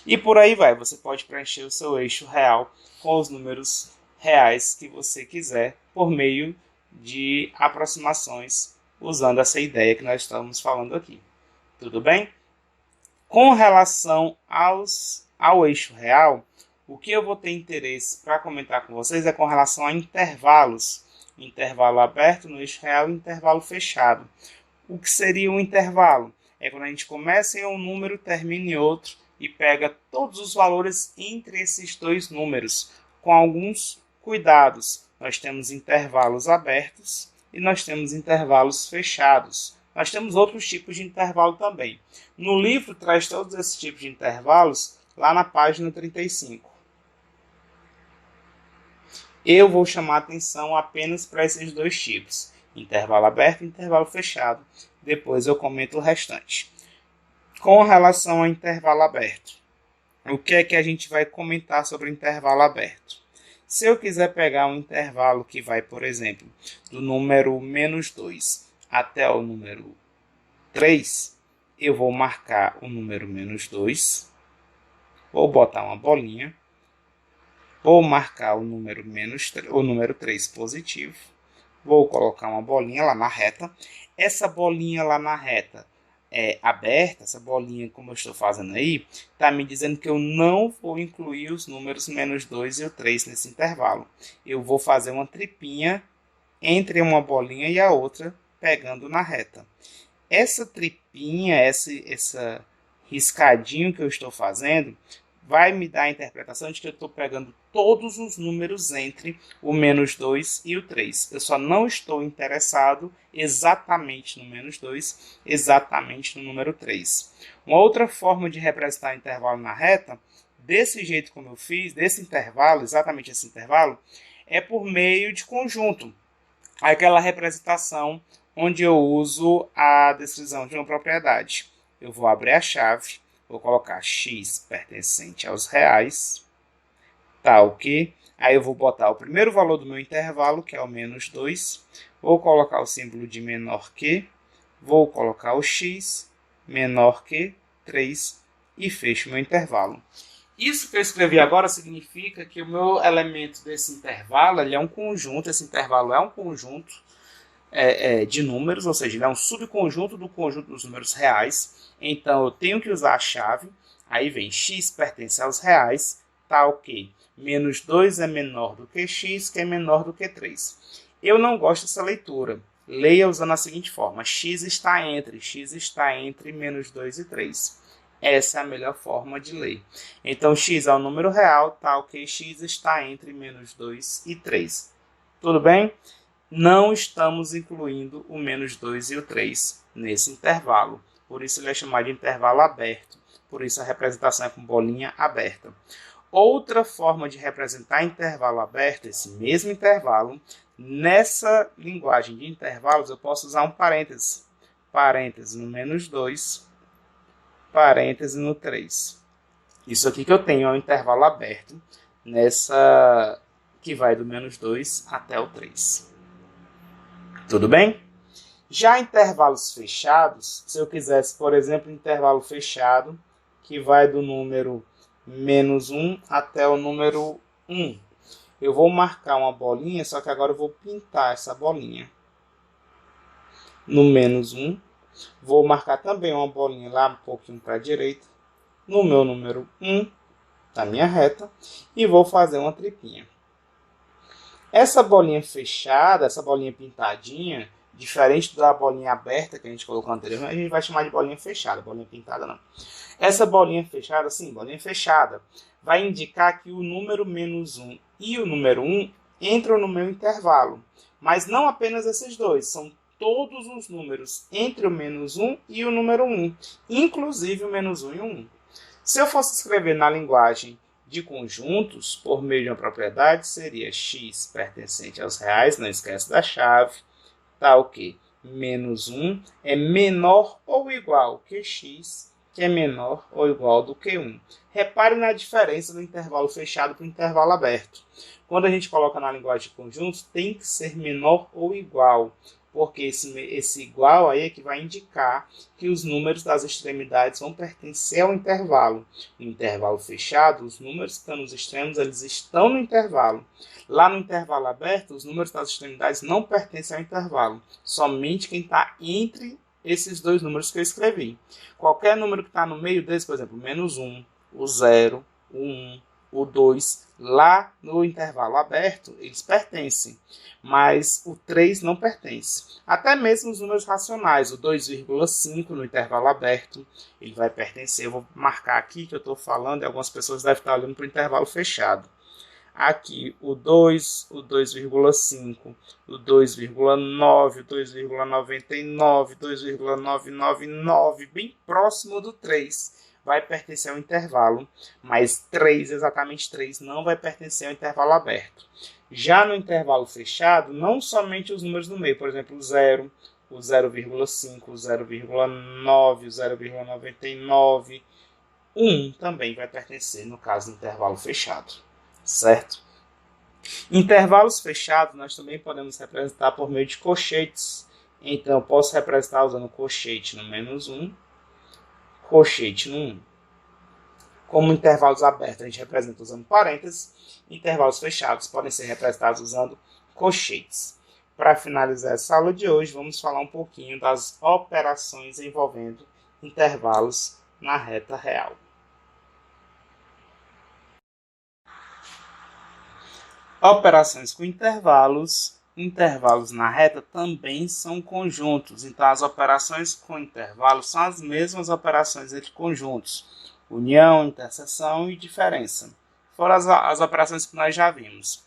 E por aí vai, você pode preencher o seu eixo real com os números reais que você quiser por meio de aproximações usando essa ideia que nós estamos falando aqui. Tudo bem? Com relação ao eixo real, o que eu vou ter interesse para comentar com vocês é com relação a intervalos. Intervalo aberto no eixo real e intervalo fechado. O que seria um intervalo? É quando a gente começa em um número, termina em outro e pega todos os valores entre esses dois números, com alguns cuidados. Nós temos intervalos abertos e nós temos intervalos fechados. Nós temos outros tipos de intervalo também. No livro traz todos esses tipos de intervalos lá na página 35. Eu vou chamar atenção apenas para esses dois tipos, intervalo aberto e intervalo fechado. Depois eu comento o restante. Com relação ao intervalo aberto, o que é que a gente vai comentar sobre o intervalo aberto? Se eu quiser pegar um intervalo que vai, por exemplo, do número -2 até o número 3, eu vou marcar o número -2, vou botar uma bolinha, vou marcar o número 3 positivo, vou colocar uma bolinha lá na reta. Essa bolinha lá na reta é aberta, essa bolinha como eu estou fazendo aí, está me dizendo que eu não vou incluir os números -2 e o 3 nesse intervalo. Eu vou fazer uma tripinha entre uma bolinha e a outra, pegando na reta. Essa tripinha, essa riscadinho que eu estou fazendo, vai me dar a interpretação de que eu estou pegando todos os números entre o -2 e o 3. Eu só não estou interessado exatamente no -2, exatamente no número 3. Uma outra forma de representar intervalo na reta, desse jeito como eu fiz, desse intervalo, exatamente esse intervalo, é por meio de conjunto. Aquela representação onde eu uso a descrição de uma propriedade. Eu vou abrir a chave, vou colocar x pertencente aos reais, tal que, aí eu vou botar o primeiro valor do meu intervalo, que é o -2, vou colocar o símbolo de menor que, vou colocar o x, menor que 3 e fecho o meu intervalo. Isso que eu escrevi agora significa que o meu elemento desse intervalo ele é um conjunto, esse intervalo é um conjunto de números, ou seja, ele é um subconjunto do conjunto dos números reais. Então, eu tenho que usar a chave, aí vem x pertence aos reais, tal que -2 é menor do que x, que é menor do que 3. Eu não gosto dessa leitura. Leia usando a seguinte forma, x está entre -2 e 3. Essa é a melhor forma de ler. Então, x é um número real, tal que x está entre -2 e 3. Tudo bem? Não estamos incluindo o -2 e o 3 nesse intervalo. Por isso ele é chamado de intervalo aberto. Por isso a representação é com bolinha aberta. Outra forma de representar intervalo aberto, esse mesmo intervalo, nessa linguagem de intervalos eu posso usar um parêntese. Parêntese no -2, parêntese no 3. Isso aqui que eu tenho é um intervalo aberto, nessa que vai do -2 até o 3. Tudo bem? Já intervalos fechados, se eu quisesse, por exemplo, intervalo fechado, que vai do número -1 até o número 1. Eu vou marcar uma bolinha, só que agora eu vou pintar essa bolinha. No -1, vou marcar também uma bolinha lá um pouquinho para a direita. no meu número 1, da minha reta, e vou fazer uma tripinha. Essa bolinha fechada, essa bolinha pintadinha, diferente da bolinha aberta que a gente colocou anteriormente, a gente vai chamar de bolinha fechada, bolinha pintada não. Essa bolinha fechada, sim, bolinha fechada, vai indicar que o número -1 e o número 1 entram no meu intervalo. Mas não apenas esses dois, são todos os números entre o -1 e o número 1, inclusive o -1 e o 1. Se eu fosse escrever na linguagem de conjuntos, por meio de uma propriedade, seria x pertencente aos reais, não esquece da chave, tal que -1 é menor ou igual que x, que é menor ou igual do que 1. Repare na diferença do intervalo fechado para o intervalo aberto. Quando a gente coloca na linguagem de conjuntos, tem que ser menor ou igual, porque esse igual aí é que vai indicar que os números das extremidades vão pertencer ao intervalo. No intervalo fechado, os números que estão nos extremos, eles estão no intervalo. Lá no intervalo aberto, os números das extremidades não pertencem ao intervalo, somente quem está entre esses dois números que eu escrevi. Qualquer número que está no meio deles, por exemplo, -1, o 0, o 1, o 2, lá no intervalo aberto, eles pertencem, mas o 3 não pertence. Até mesmo os números racionais, o 2,5 no intervalo aberto, ele vai pertencer. Eu vou marcar aqui que eu estou falando e algumas pessoas devem estar olhando para o intervalo fechado. Aqui o 2, o 2,5, o 2,9, o 2,99, 2,999, bem próximo do 3, vai pertencer ao intervalo, mas 3, exatamente 3, não vai pertencer ao intervalo aberto. Já no intervalo fechado, não somente os números do meio, por exemplo, o 0, o 0,5, o 0,9, o 0,99, o 1 também vai pertencer no caso do intervalo fechado. Certo? Intervalos fechados nós também podemos representar por meio de colchetes. Então, eu posso representar usando colchete no -1, colchete no 1. Como intervalos abertos a gente representa usando parênteses, intervalos fechados podem ser representados usando colchetes. Para finalizar essa aula de hoje, vamos falar um pouquinho das operações envolvendo intervalos na reta real. Operações com intervalos na reta também são conjuntos. Então, as operações com intervalos são as mesmas operações entre conjuntos. União, interseção e diferença. Foram as operações que nós já vimos.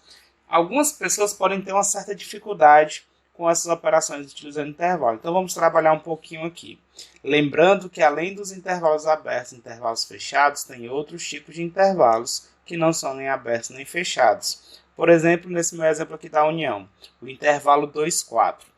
Algumas pessoas podem ter uma certa dificuldade com essas operações utilizando intervalo. Então, vamos trabalhar um pouquinho aqui. Lembrando que, além dos intervalos abertos e intervalos fechados, tem outros tipos de intervalos que não são nem abertos nem fechados. Por exemplo, nesse meu exemplo aqui da união, o intervalo 2, 4.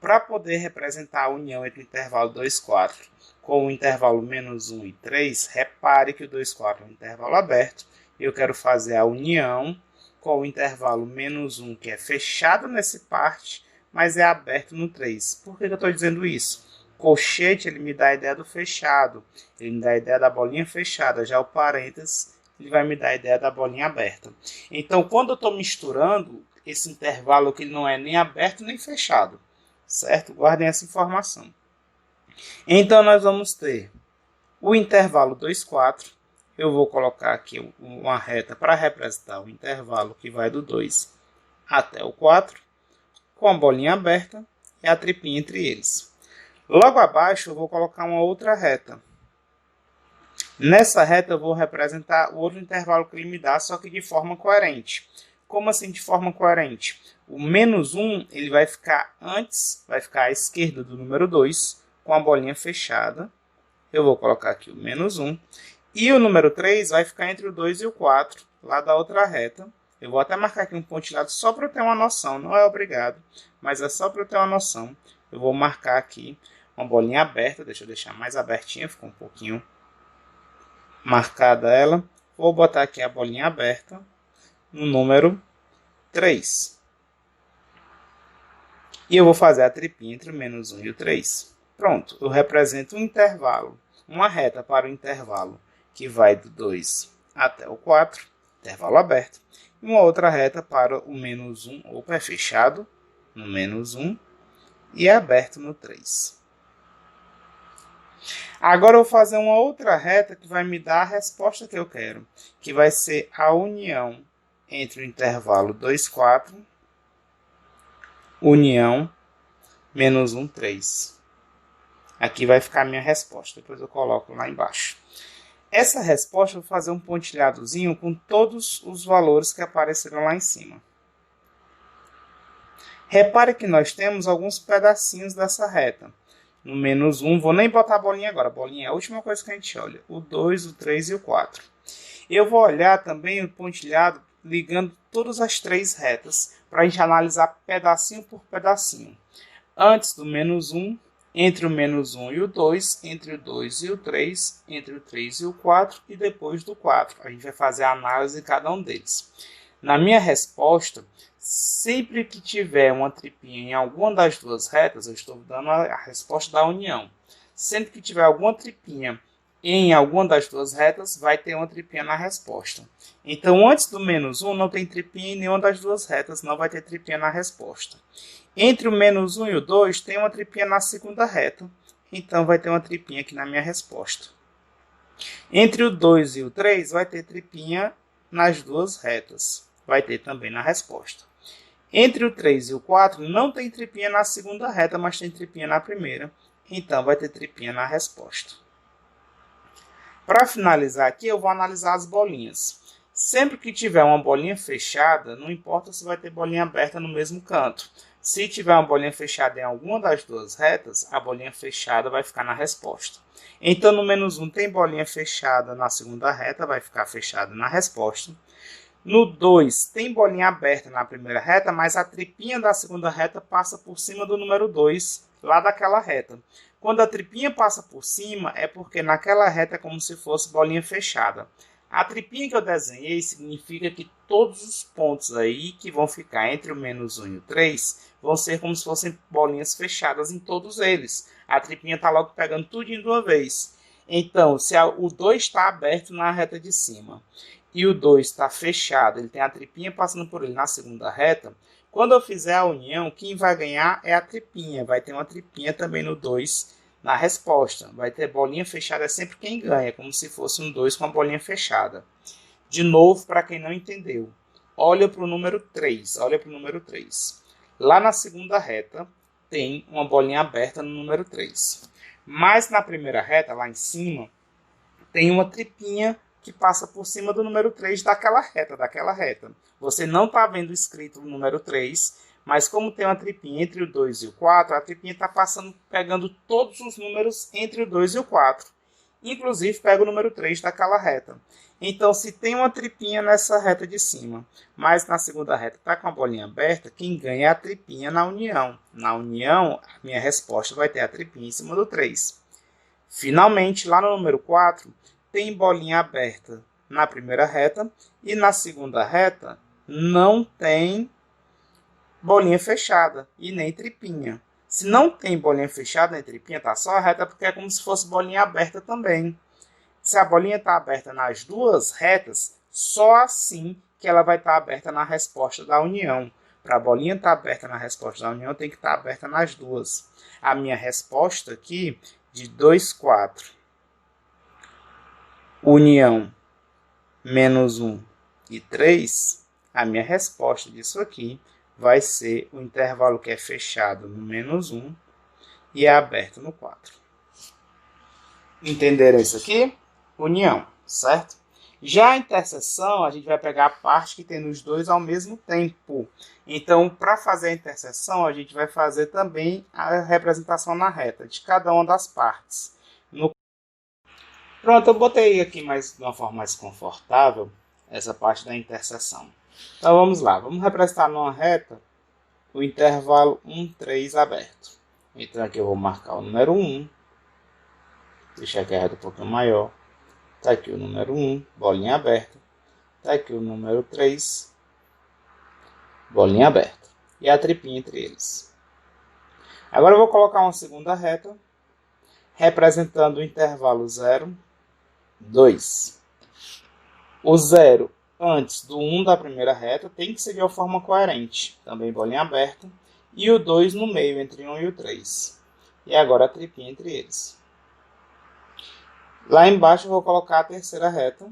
Para poder representar a união entre o intervalo 2, 4 com o intervalo -1 e 3, repare que o 2, 4 é um intervalo aberto. Eu quero fazer a união com o intervalo -1, que é fechado nessa parte, mas é aberto no 3. Por que eu estou dizendo isso? Colchete, ele me dá a ideia do fechado, ele me dá a ideia da bolinha fechada, já o parênteses, ele vai me dar a ideia da bolinha aberta. Então, quando eu estou misturando esse intervalo que não é nem aberto nem fechado, certo? Guardem essa informação. Então, nós vamos ter o intervalo 2, 4. Eu vou colocar aqui uma reta para representar o intervalo que vai do 2 até o 4, com a bolinha aberta e a tripinha entre eles. Logo abaixo, eu vou colocar uma outra reta. Nessa reta eu vou representar o outro intervalo que ele me dá, só que de forma coerente. Como assim de forma coerente? O -1 ele vai ficar antes, vai ficar à esquerda do número 2, com a bolinha fechada. Eu vou colocar aqui o -1. E o número 3 vai ficar entre o 2 e o 4, lá da outra reta. Eu vou até marcar aqui um pontilhado só para eu ter uma noção, não é obrigado, mas é só para eu ter uma noção. Eu vou marcar aqui uma bolinha aberta, deixa eu deixar mais abertinha, ficou um pouquinho marcada ela. Vou botar aqui a bolinha aberta no número 3. E eu vou fazer a tripinha entre o -1 e o 3. Pronto, eu represento um intervalo, uma reta para o intervalo que vai do 2 até o 4, intervalo aberto, e uma outra reta para o -1, opa, é fechado no -1 e é aberto no 3. Agora eu vou fazer uma outra reta que vai me dar a resposta que eu quero, que vai ser a união entre o intervalo 2, 4, união, menos 1, 3. Aqui vai ficar a minha resposta, depois eu coloco lá embaixo. Essa resposta eu vou fazer um pontilhadozinho com todos os valores que apareceram lá em cima. Repare que nós temos alguns pedacinhos dessa reta. No menos 1, vou nem botar a bolinha agora, a bolinha é a última coisa que a gente olha. O 2, o 3 e o 4. Eu vou olhar também o pontilhado ligando todas as três retas para a gente analisar pedacinho por pedacinho. Antes do menos 1, entre o menos 1 e o 2, entre o 2 e o 3, entre o 3 e o 4 e depois do 4. A gente vai fazer a análise de cada um deles. Na minha resposta, sempre que tiver uma tripinha em alguma das duas retas, eu estou dando a resposta da união. Sempre que tiver alguma tripinha em alguma das duas retas, vai ter uma tripinha na resposta. Então, antes do menos 1, não tem tripinha em nenhuma das duas retas, não vai ter tripinha na resposta. Entre o menos 1 e o 2, tem uma tripinha na segunda reta, então vai ter uma tripinha aqui na minha resposta. Entre o 2 e o 3, vai ter tripinha nas duas retas, vai ter também na resposta. Entre o 3 e o 4, não tem tripinha na segunda reta, mas tem tripinha na primeira, então vai ter tripinha na resposta. Para finalizar aqui, eu vou analisar as bolinhas. Sempre que tiver uma bolinha fechada, não importa se vai ter bolinha aberta no mesmo canto. Se tiver uma bolinha fechada em alguma das duas retas, a bolinha fechada vai ficar na resposta. Então, no menos 1 tem bolinha fechada na segunda reta, vai ficar fechada na resposta. No 2 tem bolinha aberta na primeira reta, mas a tripinha da segunda reta passa por cima do número 2, lá daquela reta. Quando a tripinha passa por cima, é porque naquela reta é como se fosse bolinha fechada. A tripinha que eu desenhei significa que todos os pontos aí que vão ficar entre o menos 1 e o 3 vão ser como se fossem bolinhas fechadas em todos eles. A tripinha está logo pegando tudo de uma vez. Então, se o 2 está aberto na reta de cima e o 2 está fechado, ele tem a tripinha passando por ele na segunda reta, quando eu fizer a união, quem vai ganhar é a tripinha. Vai ter uma tripinha também no 2 na resposta. Vai ter bolinha fechada, é sempre quem ganha, como se fosse um 2 com a bolinha fechada. De novo, para quem não entendeu, olha para o número 3. Olha para o número 3. Lá na segunda reta, tem uma bolinha aberta no número 3. Mas na primeira reta, lá em cima, tem uma tripinha que passa por cima do número 3 daquela reta. Você não está vendo escrito o número 3, mas como tem uma tripinha entre o 2 e o 4, a tripinha está pegando todos os números entre o 2 e o 4. Inclusive, pega o número 3 daquela reta. Então, se tem uma tripinha nessa reta de cima, mas na segunda reta está com a bolinha aberta, quem ganha é a tripinha na união. Na união, a minha resposta vai ter a tripinha em cima do 3. Finalmente, lá no número 4, tem bolinha aberta na primeira reta e na segunda reta não tem bolinha fechada e nem tripinha. Se não tem bolinha fechada nem tripinha, tá só a reta porque é como se fosse bolinha aberta também. Se a bolinha está aberta nas duas retas, só assim que ela vai estar aberta na resposta da união. Para a bolinha estar aberta na resposta da união, tem que estar aberta nas duas. A minha resposta aqui de 2, 4. União menos 1 e 3, a minha resposta disso aqui vai ser o intervalo que é fechado no menos 1 e é aberto no 4. Entenderam isso aqui? União, certo? Já a interseção, a gente vai pegar a parte que tem nos dois ao mesmo tempo. Então, para fazer a interseção, a gente vai fazer também a representação na reta de cada uma das partes. Pronto, eu botei aqui de uma forma mais confortável essa parte da interseção. Então vamos lá, vamos representar numa reta o intervalo 1, 3 aberto. Então aqui eu vou marcar o número 1, deixar aqui a reta um pouquinho maior. Está aqui o número 1, bolinha aberta. Está aqui o número 3, bolinha aberta. E a tripinha entre eles. Agora eu vou colocar uma segunda reta, representando o intervalo 0, 2. O 0 antes do 1 da primeira reta tem que ser de uma forma coerente. Também bolinha aberta. E o 2 no meio, entre 1 e o 3. E agora a tripinha entre eles. Lá embaixo eu vou colocar a terceira reta.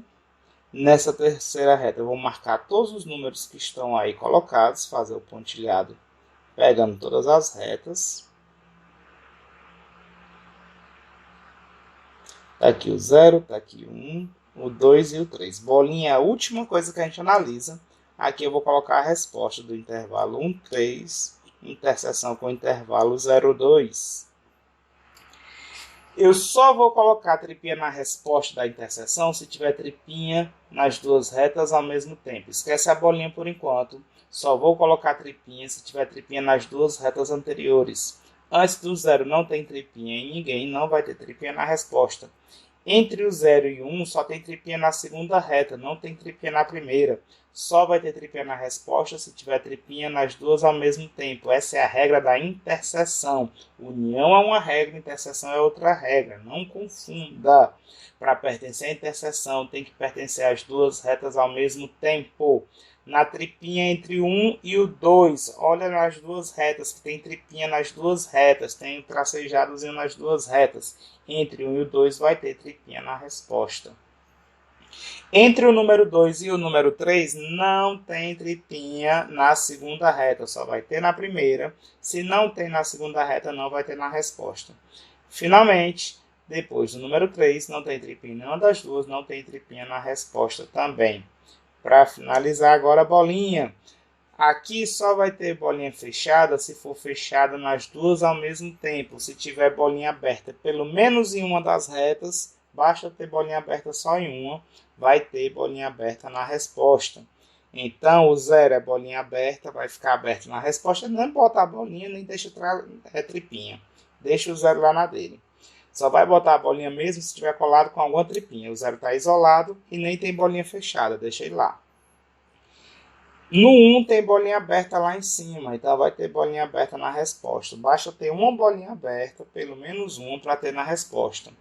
Nessa terceira reta eu vou marcar todos os números que estão aí colocados, fazer o pontilhado pegando todas as retas. Tá aqui o 0, tá aqui o 1, o 2 e o 3. Bolinha é a última coisa que a gente analisa. Aqui eu vou colocar a resposta do intervalo 1, 3, interseção com o intervalo 0, 2. Eu só vou colocar tripinha na resposta da interseção se tiver tripinha nas duas retas ao mesmo tempo. Esquece a bolinha por enquanto. Só vou colocar tripinha se tiver tripinha nas duas retas anteriores. Antes do 0 não tem tripinha em ninguém, não vai ter tripinha na resposta. Entre o 0 e o 1 só tem tripinha na segunda reta, não tem tripinha na primeira. Só vai ter tripinha na resposta se tiver tripinha nas duas ao mesmo tempo. Essa é a regra da interseção. União é uma regra, interseção é outra regra. Não confunda. Para pertencer à interseção, tem que pertencer às duas retas ao mesmo tempo. Na tripinha entre o 1 e o 2, olha nas duas retas, que tem tripinha nas duas retas, tem um tracejadozinho nas duas retas. Entre o 1 e o 2 vai ter tripinha na resposta. Entre o número 2 e o número 3, não tem tripinha na segunda reta, só vai ter na primeira. Se não tem na segunda reta, não vai ter na resposta. Finalmente, depois do número 3, não tem tripinha em nenhuma das duas, não tem tripinha na resposta também. Para finalizar agora a bolinha. Aqui só vai ter bolinha fechada se for fechada nas duas ao mesmo tempo. Se tiver bolinha aberta pelo menos em uma das retas, basta ter bolinha aberta só em uma, vai ter bolinha aberta na resposta. Então o 0 é bolinha aberta, vai ficar aberto na resposta. Não bota a bolinha nem deixa tripinha. Deixa o 0 lá na dele. Só vai botar a bolinha mesmo se estiver colado com alguma tripinha. O 0 está isolado e nem tem bolinha fechada. Deixa ele lá. No 1 tem bolinha aberta lá em cima. Então vai ter bolinha aberta na resposta. Basta ter uma bolinha aberta, pelo menos uma, para ter na resposta.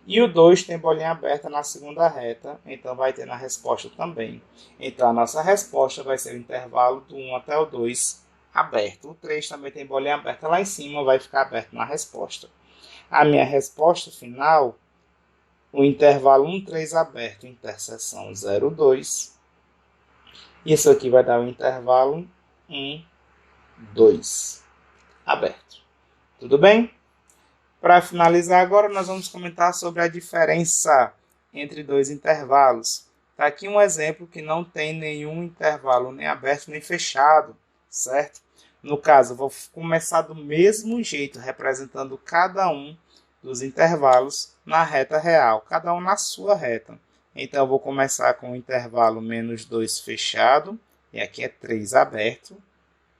E o 2 tem bolinha aberta na segunda reta. Então vai ter na resposta também. Então a nossa resposta vai ser o intervalo do 1 até o 2 aberto. O 3 também tem bolinha aberta lá em cima. Vai ficar aberto na resposta. A minha resposta final, o intervalo 1, 3 aberto, interseção 0, 2. Isso aqui vai dar o intervalo 1, 2 aberto. Tudo bem? Para finalizar agora, nós vamos comentar sobre a diferença entre dois intervalos. Está aqui um exemplo que não tem nenhum intervalo nem aberto nem fechado, certo? No caso, eu vou começar do mesmo jeito, representando cada um dos intervalos na reta real, cada um na sua reta. Então, eu vou começar com o intervalo menos 2 fechado, e aqui é 3 aberto.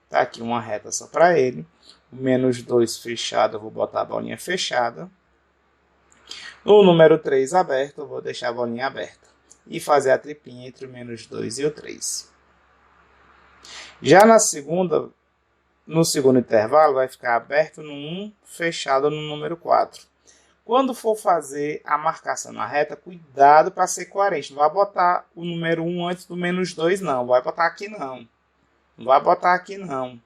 Está aqui uma reta só para ele. O menos 2 fechado, eu vou botar a bolinha fechada. No número 3 aberto, eu vou deixar a bolinha aberta. E fazer a tripinha entre o menos 2 e o 3. Já no segundo intervalo, vai ficar aberto no 1, fechado no número 4. Quando for fazer a marcação na reta, cuidado para ser coerente. Não vai botar o número 1 antes do menos 2, não. Vai botar aqui, não. Não vai botar aqui, não.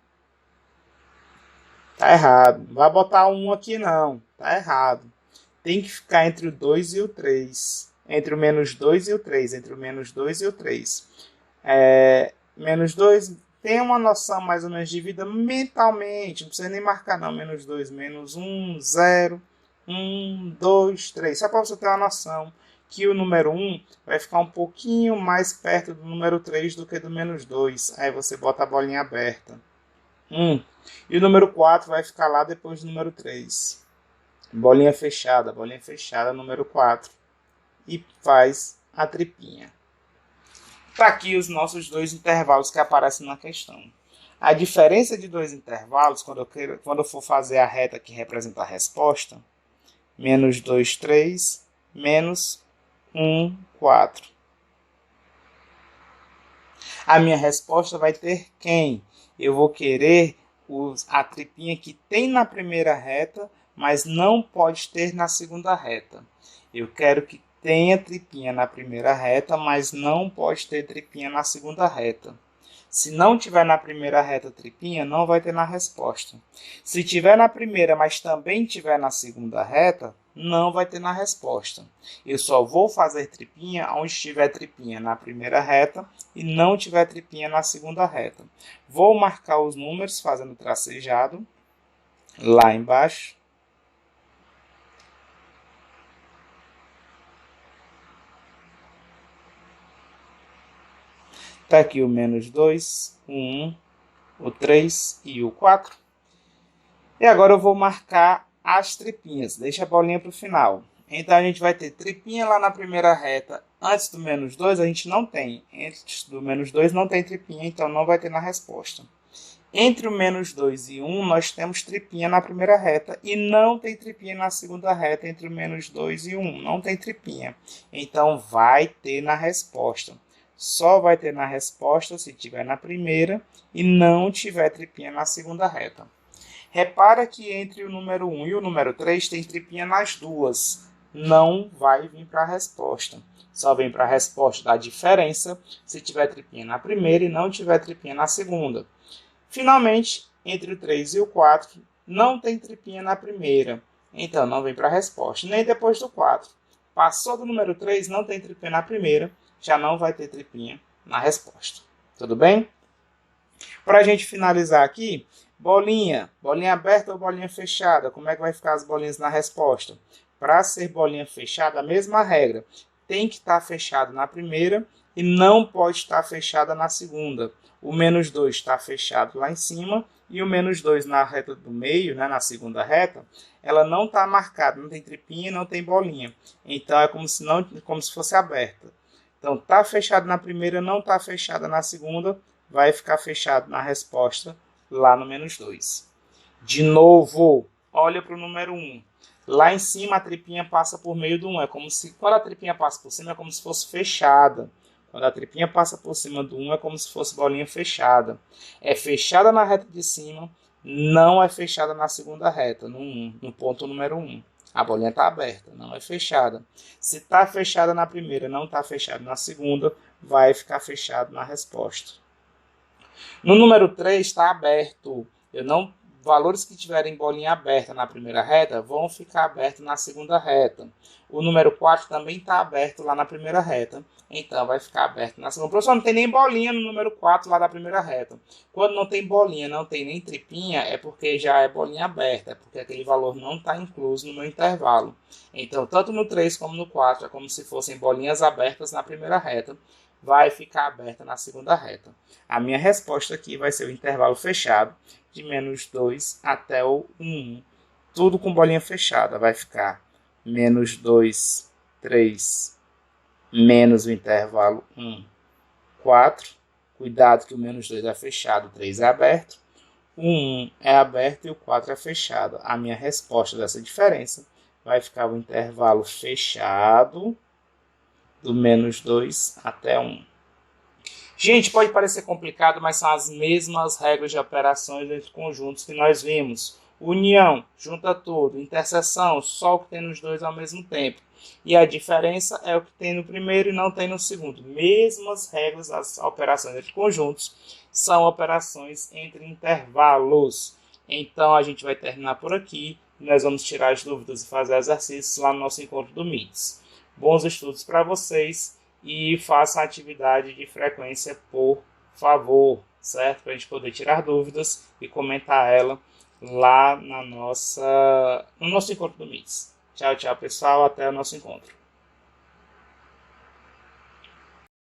Tá errado. Não vai botar 1 aqui, não. Tá errado. Tem que ficar entre o 2 e o 3. Entre o menos 2 e o 3. Entre o menos 2 e o 3. Menos 2... Tem uma noção mais ou menos de vida mentalmente. Não precisa nem marcar, não. Menos 2, menos 1, 0, 1, 2, 3. Só para você ter uma noção que o número 1 vai ficar um pouquinho mais perto do número 3 do que do menos 2. Aí você bota a bolinha aberta. E o número 4 vai ficar lá depois do número 3. Bolinha fechada, número 4. E faz a tripinha. Está aqui os nossos dois intervalos que aparecem na questão. A diferença de dois intervalos, quando eu for fazer a reta que representa a resposta, menos 2, 3, menos 1, 4. A minha resposta vai ter quem? Eu vou querer a tripinha que tem na primeira reta, mas não pode ter na segunda reta. Eu quero que tenha tripinha na primeira reta, mas não pode ter tripinha na segunda reta. Se não tiver na primeira reta tripinha, não vai ter na resposta. Se tiver na primeira, mas também tiver na segunda reta, não vai ter na resposta. Eu só vou fazer tripinha onde tiver tripinha na primeira reta e não tiver tripinha na segunda reta. Vou marcar os números fazendo tracejado lá embaixo. Está aqui o menos 2, o 1, o 3 e o 4. E agora eu vou marcar as tripinhas. Deixa a bolinha para o final. Então, a gente vai ter tripinha lá na primeira reta. Antes do menos 2, a gente não tem. Antes do menos 2 não tem tripinha, então não vai ter na resposta. Entre o menos 2 e 1, nós temos tripinha na primeira reta. E não tem tripinha na segunda reta entre o menos 2 e 1. Não tem tripinha. Então, vai ter na resposta. Só vai ter na resposta se tiver na primeira e não tiver tripinha na segunda reta. Repara que entre o número 1 e o número 3 tem tripinha nas duas. Não vai vir para a resposta. Só vem para a resposta da diferença se tiver tripinha na primeira e não tiver tripinha na segunda. Finalmente, entre o 3 e o 4, não tem tripinha na primeira. Então, não vem para a resposta, nem depois do 4. Passou do número 3, não tem tripinha na primeira, já não vai ter tripinha na resposta. Tudo bem? Para a gente finalizar aqui, bolinha aberta ou bolinha fechada? Como é que vai ficar as bolinhas na resposta? Para ser bolinha fechada, a mesma regra. Tem que estar fechado na primeira e não pode estar fechada na segunda. O menos 2 está fechado lá em cima e o menos 2 na reta do meio, né, na segunda reta, ela não está marcada, não tem tripinha, não tem bolinha. Então é como se fosse aberta. Então está fechado na primeira, não está fechada na segunda, vai ficar fechado na resposta lá no menos 2. De novo, olha para o número 1. Lá em cima a tripinha passa por meio do 1. É como se, quando a tripinha passa por cima, é como se fosse fechada. Quando a tripinha passa por cima do 1, é como se fosse bolinha fechada. É fechada na reta de cima, não é fechada na segunda reta, no 1, no ponto número 1. A bolinha está aberta, não é fechada. Se está fechada na primeira, não está fechada na segunda, vai ficar fechado na resposta. No número 3 está aberto. Valores que tiverem bolinha aberta na primeira reta vão ficar abertos na segunda reta. O número 4 também está aberto lá na primeira reta. Então vai ficar aberto na segunda. Professor, não tem nem bolinha no número 4 lá da primeira reta. Quando não tem bolinha, não tem nem tripinha, é porque já é bolinha aberta. É porque aquele valor não está incluso no meu intervalo. Então, tanto no 3 como no 4, é como se fossem bolinhas abertas na primeira reta. Vai ficar aberta na segunda reta. A minha resposta aqui vai ser o intervalo fechado de menos 2 até o 1. Tudo com bolinha fechada. Vai ficar menos 2, 3, menos o intervalo 1, 4. Cuidado que o menos 2 é fechado, o 3 é aberto. O 1 é aberto e o 4 é fechado. A minha resposta dessa diferença vai ficar o intervalo fechado do menos 2 até 1. Gente, pode parecer complicado, mas são as mesmas regras de operações entre conjuntos que nós vimos. União, junta tudo. Interseção, só o que tem nos dois ao mesmo tempo. E a diferença é o que tem no primeiro e não tem no segundo. Mesmas regras das operações entre conjuntos são operações entre intervalos. Então, a gente vai terminar por aqui. Nós vamos tirar as dúvidas e fazer exercícios lá no nosso encontro do MITS. Bons estudos para vocês e façam a atividade de frequência, por favor, certo? Para a gente poder tirar dúvidas e comentar ela lá no nosso encontro do MITS. Tchau, tchau, pessoal. Até o nosso encontro.